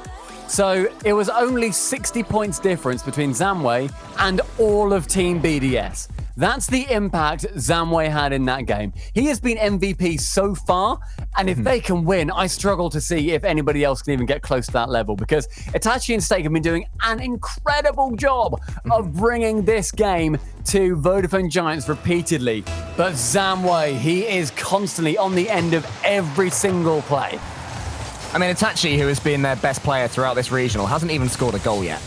So it was only 60 points difference between Zamway and all of Team BDS. That's the impact Zamway had in that game. He has been MVP so far, and if they can win, I struggle to see if anybody else can even get close to that level, because Itachi and Stake have been doing an incredible job of bringing this game to Vodafone Giants repeatedly. But Zamway, he is constantly on the end of every single play. I mean, Itachi, who has been their best player throughout this regional, hasn't even scored a goal yet,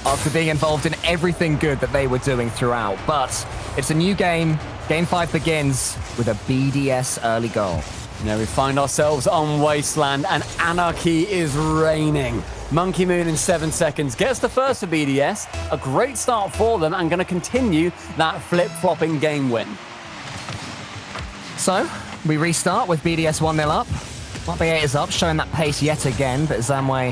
after being involved in everything good that they were doing throughout. But it's a new game. Game 5 begins with a BDS early goal. Now we find ourselves on Wasteland, and anarchy is reigning. Monkey Moon in 7 seconds gets the first for BDS. A great start for them, and going to continue that flip-flopping game win. So, we restart with BDS 1-0 up. Mark8 is up, showing that pace yet again, but Zamway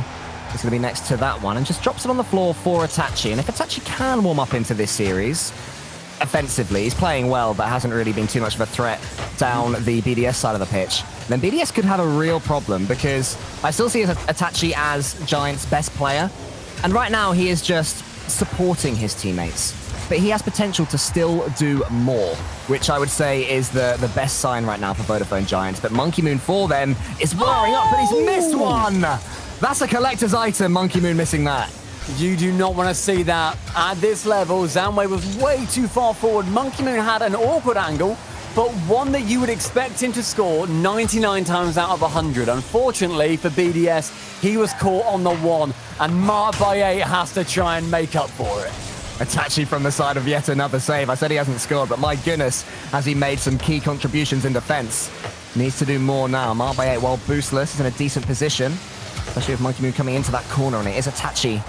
is going to be next to that one and just drops it on the floor for Itachi. And if Itachi can warm up into this series, offensively, he's playing well, but hasn't really been too much of a threat down the BDS side of the pitch, then BDS could have a real problem, because I still see Itachi as Giants' best player, and right now he is just supporting his teammates. But he has potential to still do more, which I would say is the best sign right now for Vodafone Giants. But Monkey Moon for them is wiring up, but he's missed one! That's a collector's item, Monkey Moon missing that. You do not want to see that at this level. Zamway was way too far forward. Monkey Moon had an awkward angle, but one that you would expect him to score 99 times out of 100. Unfortunately for BDS, he was caught on the one, and Mark8 has to try and make up for it. Itachi from the side of yet another save. I said he hasn't scored, but my goodness, has he made some key contributions in defense. Needs to do more now. Mark8, while boostless, is in a decent position, especially with Monkey Moon coming into that corner, and it is Itachi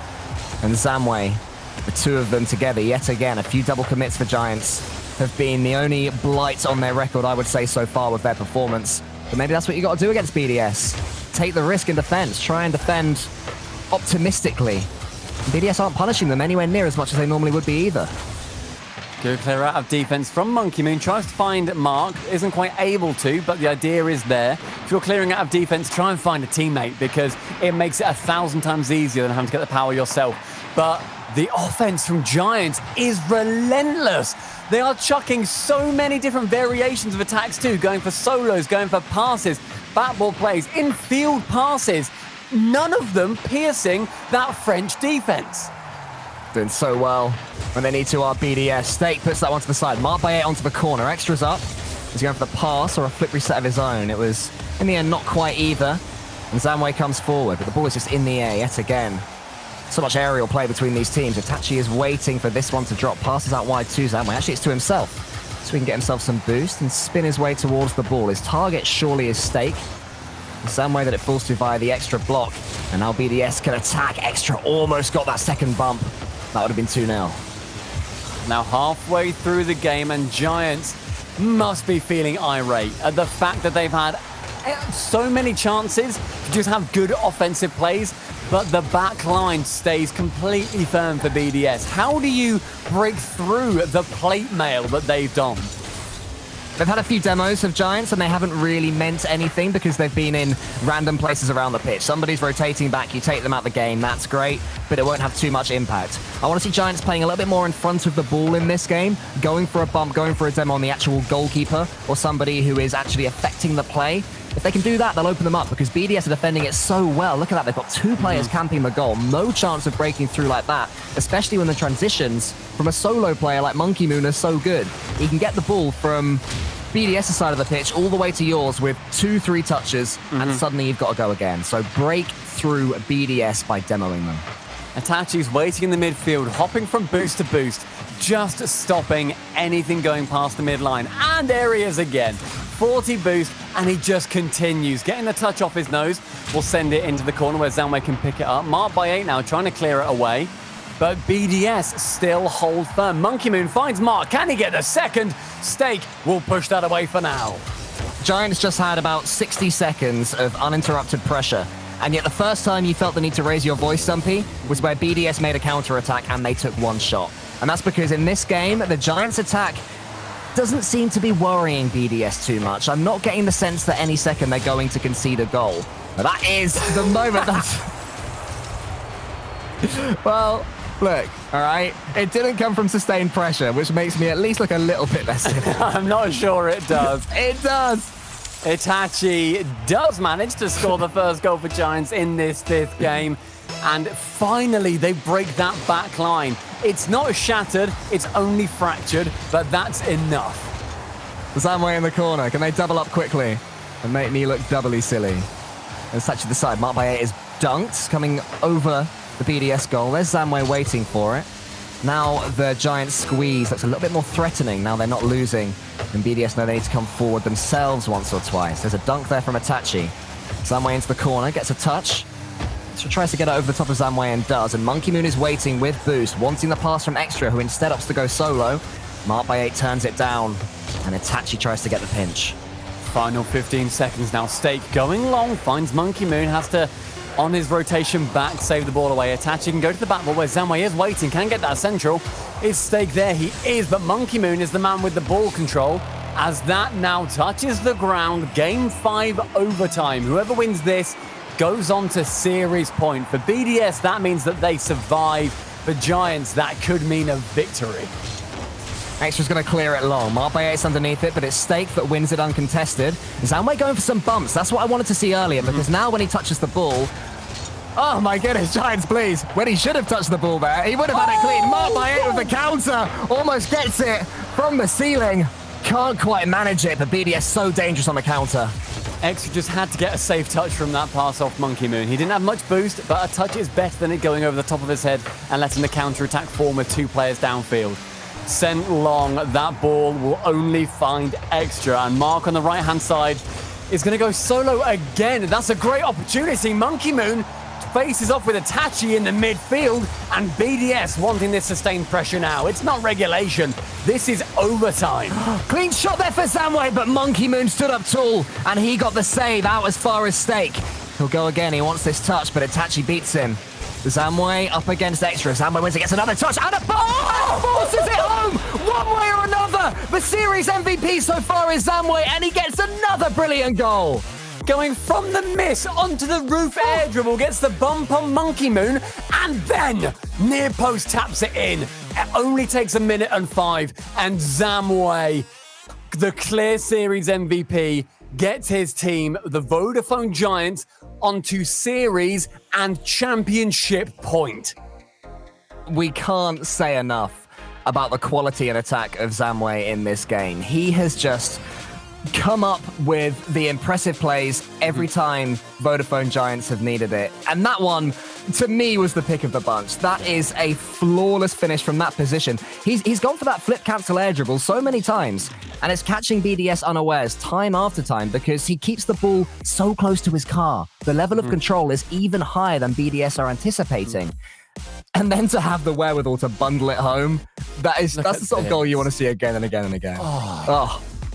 and Zamway, the two of them together yet again. A few double commits for Giants have been the only blight on their record, I would say, so far with their performance. But maybe that's what you got to do against BDS. Take the risk in defense. Try and defend optimistically. BDS aren't punishing them anywhere near as much as they normally would be either. Good clear out of defense from Monkey Moon. Tries to find Mark. Isn't quite able to, but the idea is there. If you're clearing out of defense, try and find a teammate, because it makes it 1,000 times easier than having to get the power yourself. But the offense from Giants is relentless. They are chucking so many different variations of attacks too, going for solos, going for passes, backball plays, in-field passes. None of them piercing that French defense. Doing so well when they need to are BDS. Stake puts that one to the side. Mark8 onto the corner. Extra's up. He's going for the pass or a flip reset of his own. It was, in the end, not quite either. And Zamway comes forward, but the ball is just in the air yet again. So much aerial play between these teams. Itachi is waiting for this one to drop. Passes out wide to Zamway. Actually, it's to himself. So he can get himself some boost and spin his way towards the ball. His target surely is Stake. The same way that it falls to via the extra block. And now BDS can attack. Extra almost got that second bump. That would have been 2-0. Now halfway through the game, and Giants must be feeling irate at the fact that they've had so many chances to just have good offensive plays, but the back line stays completely firm for BDS. How do you break through the plate mail that they've done? They've had a few demos of Giants, and they haven't really meant anything because they've been in random places around the pitch. Somebody's rotating back, you take them out the game, that's great, but it won't have too much impact. I want to see Giants playing a little bit more in front of the ball in this game, going for a bump, going for a demo on the actual goalkeeper or somebody who is actually affecting the play. If they can do that, they'll open them up, because BDS are defending it so well. Look at that, they've got two players camping the goal. No chance of breaking through like that, especially when the transitions from a solo player like Monkey Moon are so good. He can get the ball from BDS' side of the pitch all the way to yours with 2-3 touches, and suddenly you've got to go again. So break through BDS by demoing them. Itachi's waiting in the midfield, hopping from boost to boost, just stopping anything going past the midline. And there he is again. 40 boost, and he just continues. Getting the touch off his nose will send it into the corner where Zamway can pick it up. Mark8 now trying to clear it away, but BDS still hold firm. Monkey Moon finds Mark. Can he get the second? Stake will push that away for now. Giants just had about 60 seconds of uninterrupted pressure. And yet the first time you felt the need to raise your voice, Stumpy, was where BDS made a counter-attack and they took one shot. And that's because in this game, the Giants' attack doesn't seem to be worrying BDS too much. I'm not getting the sense that any second they're going to concede a goal. But that is the moment that's... Well, look, all right? It didn't come from sustained pressure, which makes me at least look a little bit less cynical. I'm not sure it does. It does. Itachi does manage to score the first goal for Giants in this fifth game. And finally, they break that back line. It's not shattered, it's only fractured, but that's enough. Zamway in the corner. Can they double up quickly and make me look doubly silly? It's actually the side. Mark8 is dunked, coming over the BDS goal. There's Zamway waiting for it. Now the Giants squeeze looks a little bit more threatening. Now they're not losing. And BDS know they need to come forward themselves once or twice. There's a dunk there from Itachi. Zamway into the corner, gets a touch. So tries to get it over the top of Zamway and does. And Monkey Moon is waiting with boost, wanting the pass from Extra, who instead opts to go solo. Mark8 turns it down. And Itachi tries to get the pinch. Final 15 seconds now. Stake going long, finds Monkey Moon, has to, on his rotation back, save the ball away. Itachi can go to the back ball where Zamway is waiting, can get that central. Is Stake there? He is, but Monkey Moon is the man with the ball control. As that now touches the ground, Game 5 overtime. Whoever wins this goes on to series point. For BDS, that means that they survive. For Giants, that could mean a victory. Extra's going to clear it long. Marbaye's underneath it, but it's Stake that wins it uncontested. Zamway going for some bumps. That's what I wanted to see earlier, because now when he touches the ball... Oh my goodness, Giants, please. When he should have touched the ball there, he would have had it clean. Marbaye with the counter. Almost gets it from the ceiling. Can't quite manage it, but BDS so dangerous on the counter. Extra just had to get a safe touch from that pass off Monkey Moon. He didn't have much boost, but a touch is better than it going over the top of his head and letting the counter-attack form with 2 players downfield. Sent long, that ball will only find Extra, and Mark on the right-hand side is going to go solo again. That's a great opportunity. Monkey Moon faces off with Itachi in the midfield, and BDS wanting this sustained pressure now. It's not regulation. This is overtime. Clean shot there for Zamway, but Monkey Moon stood up tall, and he got the save out as far as Stake. He'll go again. He wants this touch, but Itachi beats him. Zamway up against Extra. Zamway wins, gets another touch, and a ball! Forces it home! One way or another! The series MVP so far is Zamway, and he gets another brilliant goal. Going from the miss onto the roof air dribble, gets the bump on Monkey Moon, and then near post taps it in. It only takes 1 minute and 5, and Zamway, the clear series MVP, gets his team, the Vodafone Giants, onto series and championship point. We can't say enough about the quality and attack of Zamway in this game. He has just come up with the impressive plays every time Vodafone Giants have needed it. And that one, to me, was the pick of the bunch. That is a flawless finish from that position. He's gone for that flip cancel air dribble so many times, and it's catching BDS unawares time after time because he keeps the ball so close to his car. The level of control is even higher than BDS are anticipating. And then to have the wherewithal to bundle it home, that's the sort of goal you want to see again and again and again.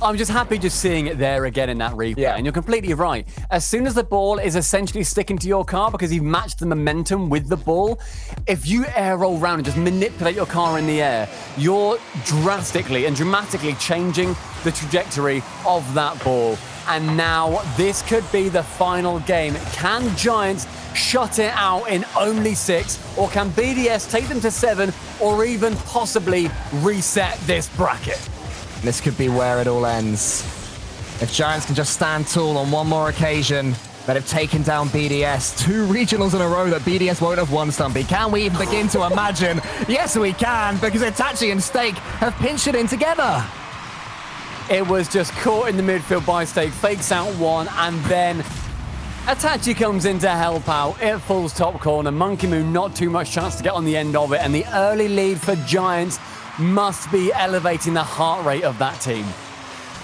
I'm just happy just seeing it there again in that replay. Yeah. And you're completely right. As soon as the ball is essentially sticking to your car because you've matched the momentum with the ball, if you air roll around and just manipulate your car in the air, you're drastically and dramatically changing the trajectory of that ball. And now this could be the final game. Can Giants shut it out in only 6? Or can BDS take them to 7 or even possibly reset this bracket? This could be where it all ends. If Giants can just stand tall on one more occasion, that have taken down BDS. 2 regionals in a row that BDS won't have won, Stumpy. Can we even begin to imagine? Yes, we can, because Itachi and Stake have pinched it in together. It was just caught in the midfield by Stake, fakes out one, and then Itachi comes in to help out. It falls top corner. Monkey Moon, not too much chance to get on the end of it, and the early lead for Giants must be elevating the heart rate of that team.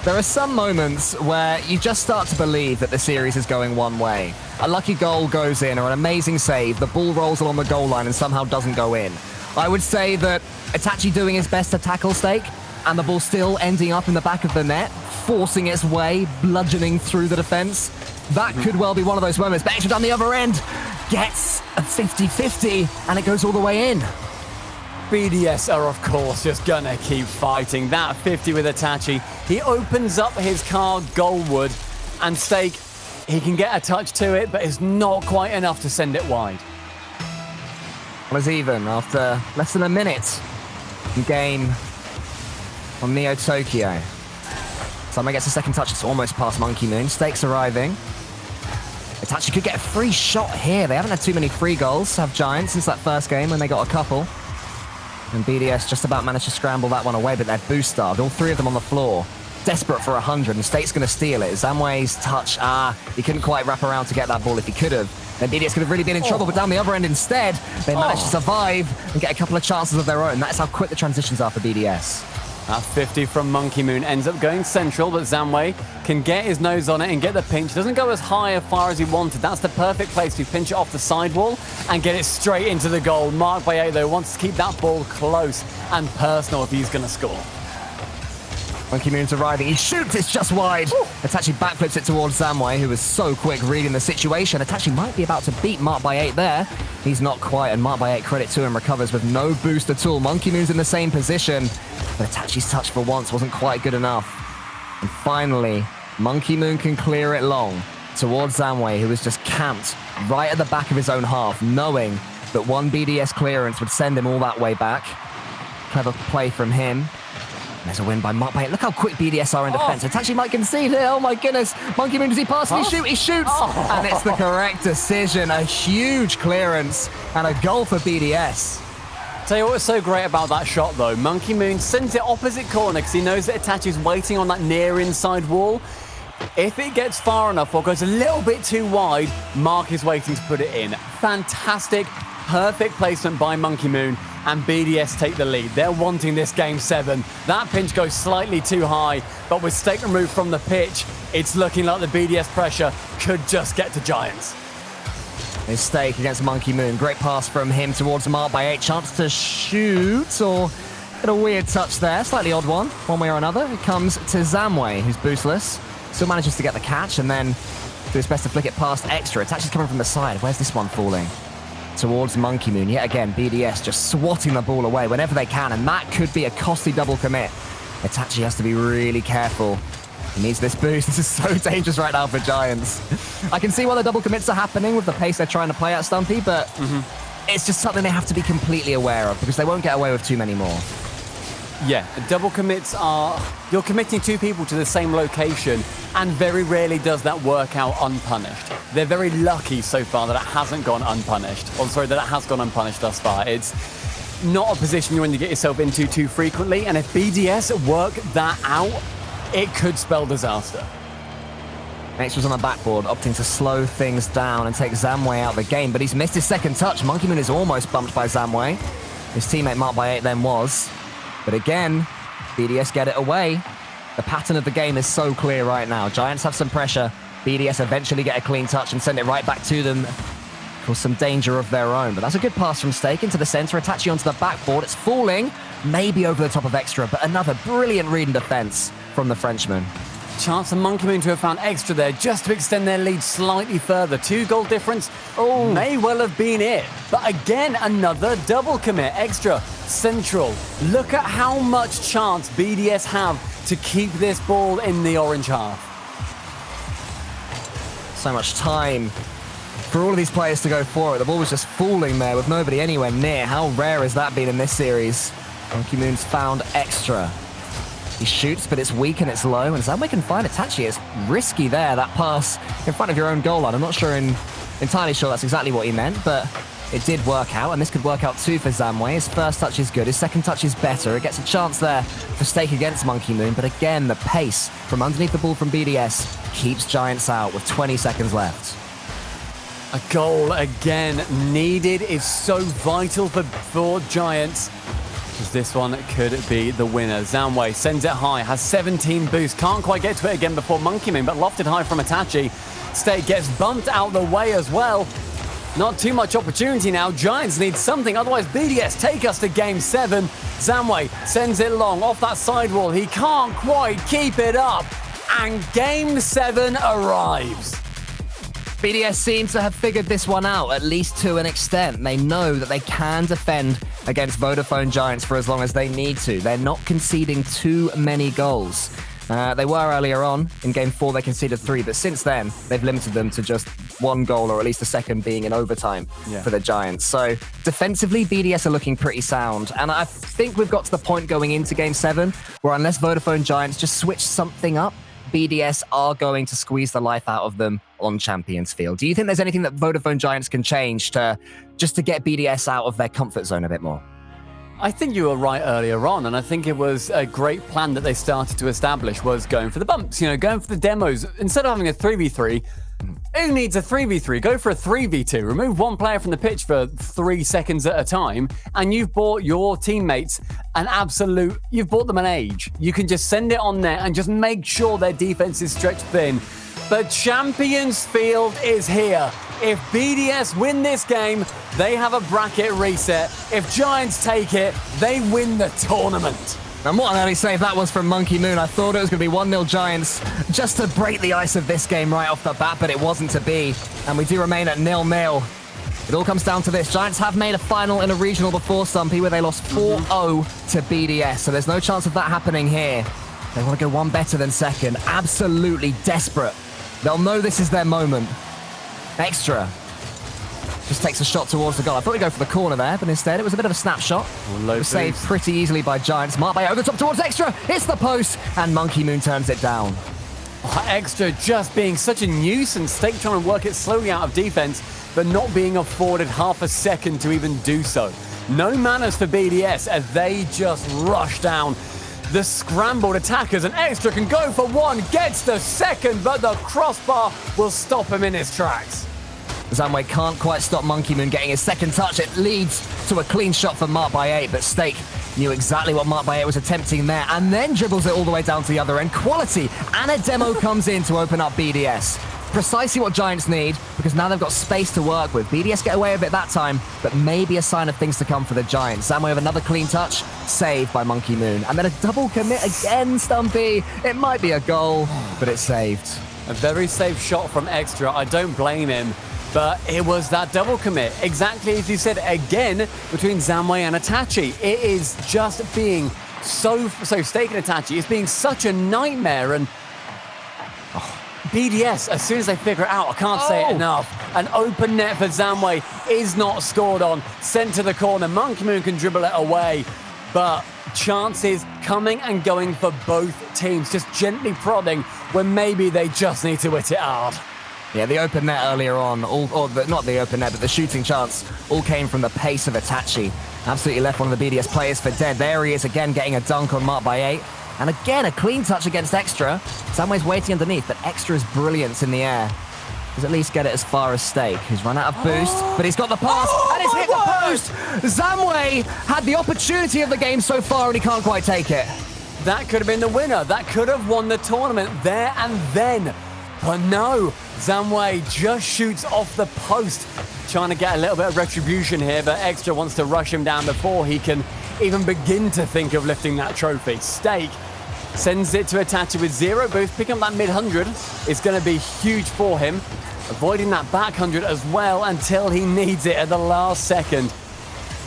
There are some moments where you just start to believe that the series is going one way. A lucky goal goes in or an amazing save, the ball rolls along the goal line and somehow doesn't go in. I would say that Itachi doing his best to tackle Stake and the ball still ending up in the back of the net, forcing its way, bludgeoning through the defense. That could well be one of those moments. But Extra down the other end gets a 50-50 and it goes all the way in. BDS are, of course, just gonna keep fighting. That 50 with Itachi. He opens up his car goalward, and Stake, he can get a touch to it, but it's not quite enough to send it wide. Was even after less than a minute in game on Neo Tokyo. Someone gets a second touch. It's almost past Monkey Moon. Stake's arriving. Itachi could get a free shot here. They haven't had too many free goals, have Giants, since that first game when they got a couple. And BDS just about managed to scramble that one away, but they're boost-starved. All 3 of them on the floor. Desperate for 100, and State's going to steal it. Zamway's touch, he couldn't quite wrap around to get that ball if he could have. Then BDS could have really been in trouble, but down the other end instead, they managed to survive and get a couple of chances of their own. That's how quick the transitions are for BDS. That 50 from Monkey Moon ends up going central, but Zamway can get his nose on it and get the pinch. Doesn't go as high as far as he wanted. That's the perfect place to pinch it off the sidewall and get it straight into the goal. Mark Baye, though, wants to keep that ball close and personal if he's going to score. Monkey Moon's arriving. He shoots, it's just wide. Itachi backflips it towards Zamway, who was so quick reading the situation. Itachi might be about to beat Mark by 8 there. He's not quite, and Mark by 8, credit to him, recovers with no boost at all. Monkey Moon's in the same position, but Itachi's touch for once wasn't quite good enough. And finally, Monkey Moon can clear it long towards Zamway, who was just camped right at the back of his own half, knowing that one BDS clearance would send him all that way back. Clever play from him. There's a win by Mark by 8. Look how quick BDS are in defense. Itachi might concede here. Oh my goodness. Monkey Moon, does he pass? Does he shoot? He shoots. And it's the correct decision. A huge clearance and a goal for BDS. Tell you what's so great about that shot, though. Monkey Moon sends it opposite corner because he knows that Itachi's waiting on that near inside wall. If it gets far enough or goes a little bit too wide, Mark is waiting to put it in. Fantastic, perfect placement by Monkey Moon, and BDS take the lead. They're wanting this game 7. That pinch goes slightly too high, but with Stake removed from the pitch, it's looking like the BDS pressure could just get to Giants. His Stake against Monkey Moon. Great pass from him towards Mark by 8. Chance to shoot, or get a weird touch there. Slightly odd one way or another. It comes to Zamway, who's boostless. Still manages to get the catch, and then do his best to flick it past Extra. It's actually coming from the side. Where's this one falling? Towards Monkey Moon. Yet again, BDS just swatting the ball away whenever they can, and that could be a costly double commit. Itachi has to be really careful. He needs this boost. This is so dangerous right now for Giants. I can see why the double commits are happening with the pace they're trying to play at, Stumpy, but it's just something they have to be completely aware of because they won't get away with too many more. Yeah, double commits are... You're committing 2 people to the same location, and very rarely does that work out unpunished. They're very lucky so far that it hasn't gone unpunished. Or sorry, that it has gone unpunished thus far. It's not a position you want to get yourself into too frequently, and if BDS work that out, it could spell disaster. Extra's on the backboard, opting to slow things down and take Zamway out of the game, but he's missed his second touch. Monkey Moon is almost bumped by Zamway. His teammate Mark by 8 then was. But again, BDS get it away. The pattern of the game is so clear right now. Giants have some pressure. BDS eventually get a clean touch and send it right back to them for some danger of their own. But that's a good pass from Stake into the center. Itachi onto the backboard. It's falling, maybe over the top of Extra, but another brilliant read and defense from the Frenchman. Chance for Monkey Moon to have found Extra there just to extend their lead slightly further. 2-goal difference may well have been it. But again, another double commit. Extra, central. Look at how much chance BDS have to keep this ball in the orange half. So much time for all of these players to go for it. The ball was just falling there with nobody anywhere near. How rare has that been in this series? Monkey Moon's found Extra. He shoots, but it's weak and it's low, and Zamway can find Itachi. It's risky there, that pass in front of your own goal line. I'm not entirely sure that's exactly what he meant, but it did work out, and this could work out too for Zamway. His first touch is good, his second touch is better. It gets a chance there for Stake against Monkey Moon, but again, the pace from underneath the ball from BDS keeps Giants out with 20 seconds left. A goal again needed is so vital for Giants. This one could be the winner. Zamway sends it high, has 17 boost, can't quite get to it again before Monkey Moon, but lofted high from Itachi. Stake gets bumped out the way as well. Not too much opportunity now. Giants need something, otherwise BDS take us to game 7. Zamway sends it long off that sidewall. He can't quite keep it up, and game 7 arrives. BDS seems to have figured this one out, at least to an extent. They know that they can defend against Vodafone Giants for as long as they need to. They're not conceding too many goals. They were earlier on. In Game 4, they conceded 3, but since then, they've limited them to just 1 goal, or at least the second being in overtime for the Giants. So defensively, BDS are looking pretty sound. And I think we've got to the point going into Game 7 where unless Vodafone Giants just switch something up, BDS are going to squeeze the life out of them on Champions Field. Do you think there's anything that Vodafone Giants can change to get BDS out of their comfort zone a bit more? I think you were right earlier on, and I think it was a great plan that they started to establish was going for the bumps, going for the demos. Instead of having a 3v3, who needs a 3v3? Go for a 3v2. Remove one player from the pitch for 3 seconds at a time, and you've bought your teammates you've bought them an age. You can just send it on there and just make sure their defense is stretched thin. But Champions Field is here. If BDS win this game, they have a bracket reset. If Giants take it, they win the tournament. And what an early save that was from Monkey Moon. I thought it was going to be 1-0 Giants just to break the ice of this game right off the bat, but it wasn't to be. And we do remain at 0-0. It all comes down to this. Giants have made a final in a regional before, Stumpy, where they lost 4-0 to BDS. So there's no chance of that happening here. They want to go one better than second. Absolutely desperate. They'll know this is their moment. Extra just takes a shot towards the goal. I thought he'd go for the corner there, but instead it was a bit of a snapshot. It was saved pretty easily by Giants. Marked by over the top towards Extra. It's the post, and Monkey Moon turns it down. Extra just being such a nuisance. Stake trying to work it slowly out of defense, but not being afforded half a second to even do so. No manners for BDS as they just rush down the scrambled attackers, and Extra can go for one, gets the second, but the crossbar will stop him in his tracks. Zamway can't quite stop Monkey Moon getting his second touch. It leads to a clean shot from Mark by 8, but Stake knew exactly what Mark by 8 was attempting there, and then dribbles it all the way down to the other end. Quality, and a demo comes in to open up BDS. Precisely what Giants need, because now they've got space to work with. BDS get away with it that time, but maybe a sign of things to come for the Giants. Zamway with another clean touch, saved by Monkey Moon. And then a double commit again, Stumpy. It might be a goal, but it's saved. A very safe shot from Extra. I don't blame him. But it was that double commit, exactly as you said, again, between Zamway and Itachi. It is just being so Stake and Itachi, it's being such a nightmare. And BDS, as soon as they figure it out, I can't say it enough. An open net for Zamway is not scored on, sent to the corner. Monkey Moon can dribble it away, but chances coming and going for both teams, just gently prodding when maybe they just need to hit it hard. Yeah, the open net earlier on, not the open net, but the shooting chance all came from the pace of Itachi. Absolutely left one of the BDS players for dead. There he is again, getting a dunk on Mark by 8. And again, a clean touch against Extra. Samway's waiting underneath, but Extra's brilliance in the air. Does at least get it as far as Stake. He's run out of boost, but he's got the pass, and it's hit the post! Zamway had the opportunity of the game so far, and he can't quite take it. That could have been the winner. That could have won the tournament there and then. But no, Zamway just shoots off the post. Trying to get a little bit of retribution here, but Extra wants to rush him down before he can even begin to think of lifting that trophy. Stake sends it to Itachi with 0 boost. Picking up that mid-100 is going to be huge for him. Avoiding that back 100 as well until he needs it at the last second.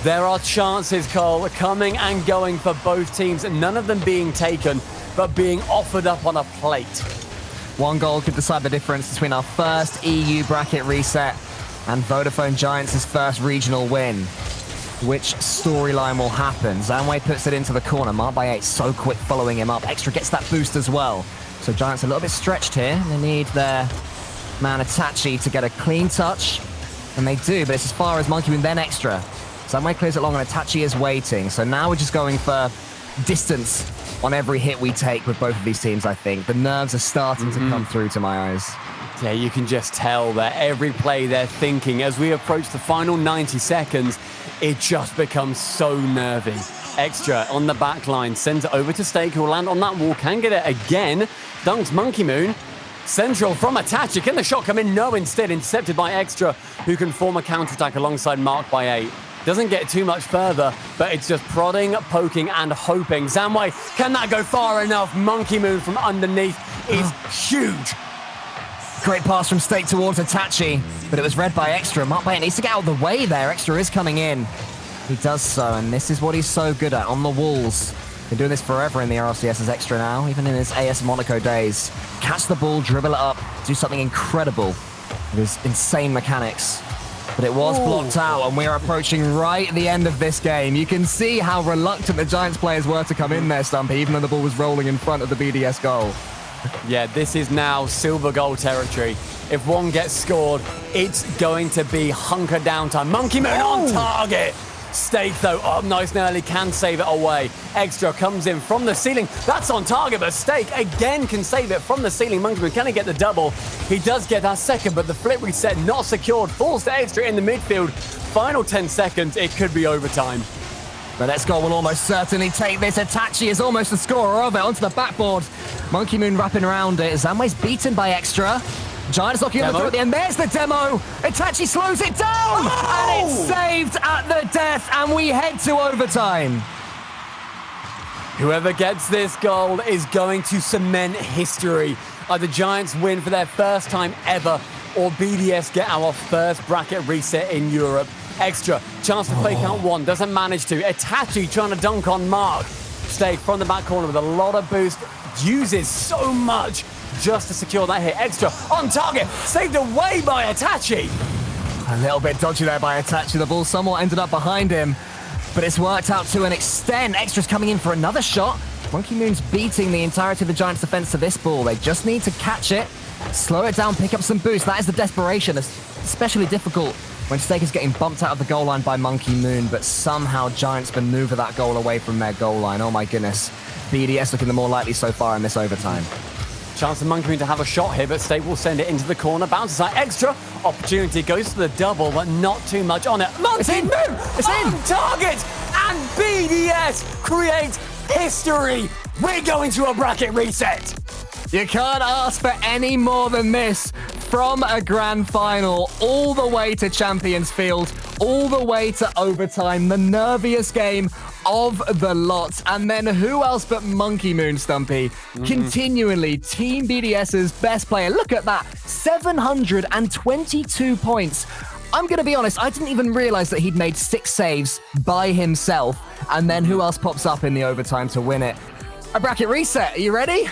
There are chances, Cole, coming and going for both teams, and none of them being taken, but being offered up on a plate. One goal could decide the difference between our first EU bracket reset and Vodafone Giants' first regional win. Which storyline will happen? Zamway puts it into the corner. Mark by 8 so quick following him up. Extra gets that boost as well. So Giants a little bit stretched here. They need their man Itachi to get a clean touch. And they do, but it's as far as Monkey Moon, then Extra. Zamway clears it long and Itachi is waiting. So now we're just going for distance on every hit we take with both of these teams, I think. The nerves are starting to come through to my eyes. Yeah, you can just tell that every play they're thinking as we approach the final 90 seconds, it just becomes so nervy. Extra on the back line, sends it over to Stake, who will land on that wall, can get it again. Dunks Monkey Moon. Central from Itachi. Can the shot come in? No, instead intercepted by Extra, who can form a counterattack alongside Mark by 8. Doesn't get too much further, but it's just prodding, poking, and hoping. Zamway, can that go far enough? Monkey Moon from underneath is huge. Great pass from Stake towards Itachi, but it was read by Extra. Mark by 8 needs to get out of the way there. Extra is coming in. He does so, and this is what he's so good at, on the walls. Been doing this forever in the RLCS as Extra now, even in his AS Monaco days. Catch the ball, dribble it up, do something incredible with his insane mechanics. But it was blocked out, and we're approaching right at the end of this game. You can see how reluctant the Giants players were to come in there, Stumpy, even though the ball was rolling in front of the BDS goal. Yeah, this is now silver goal territory. If one gets scored, it's going to be hunker down time. Monkey Moon on target. Stake, though, up nice and early, can save it away. Extra comes in from the ceiling. That's on target, but Stake again can save it from the ceiling. Monkey Moon, can he get the double? He does get that second, but the flip reset not secured. Falls to Extra in the midfield. Final 10 seconds, it could be overtime. The next goal will almost certainly take this. Itachi is almost the scorer of it onto the backboard. Monkey Moon wrapping around it. Zamway's beaten by Extra. Giants locking on the throw at the end. There's the demo. Itachi slows it down. And it's saved at the death. And we head to overtime. Whoever gets this goal is going to cement history. Either Giants win for their first time ever, or BDS get our first bracket reset in Europe. Extra, chance to fake out one, doesn't manage to. Itachi trying to dunk on Mark. Stake from the back corner with a lot of boost. Uses so much just to secure that hit. Extra, on target, saved away by Itachi. A little bit dodgy there by Itachi. The ball somewhat ended up behind him, but it's worked out to an extent. Extra's coming in for another shot. Monkey Moon's beating the entirety of the Giants' defense to this ball. They just need to catch it, slow it down, pick up some boost. That is the desperation. It's especially difficult when Stake is getting bumped out of the goal line by Monkey Moon, but somehow Giants maneuver that goal away from their goal line. Oh my goodness. BDS looking the more likely so far in this overtime. Chance of Monkey Moon to have a shot here, but State will send it into the corner. Bounces out. Extra opportunity, goes for the double, but not too much on it. Monkey Moon It's on in. target, and BDS creates history. We're going to a bracket reset. You can't ask for any more than this from a grand final, all the way to Champions Field, all the way to overtime, the nerviest game of the lot. And then who else but Monkey Moon, Stumpy? Continually Team BDS's best player. Look at that, 722 points. I'm going to be honest, I didn't even realize that he'd made 6 saves by himself. And then who else pops up in the overtime to win it? A bracket reset. Are you ready?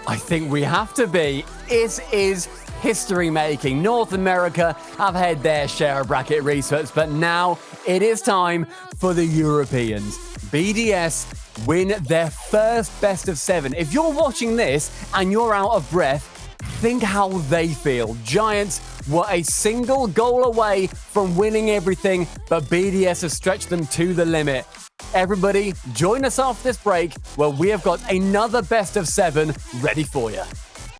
I think we have to be. It is history making. North America have had their share of bracket resets, but now it is time for the Europeans. BDS win their first best of 7. If you're watching this and you're out of breath, think how they feel. Giants were a single goal away from winning everything, but BDS has stretched them to the limit. Everybody, join us after this break where we have got another best of 7 ready for you.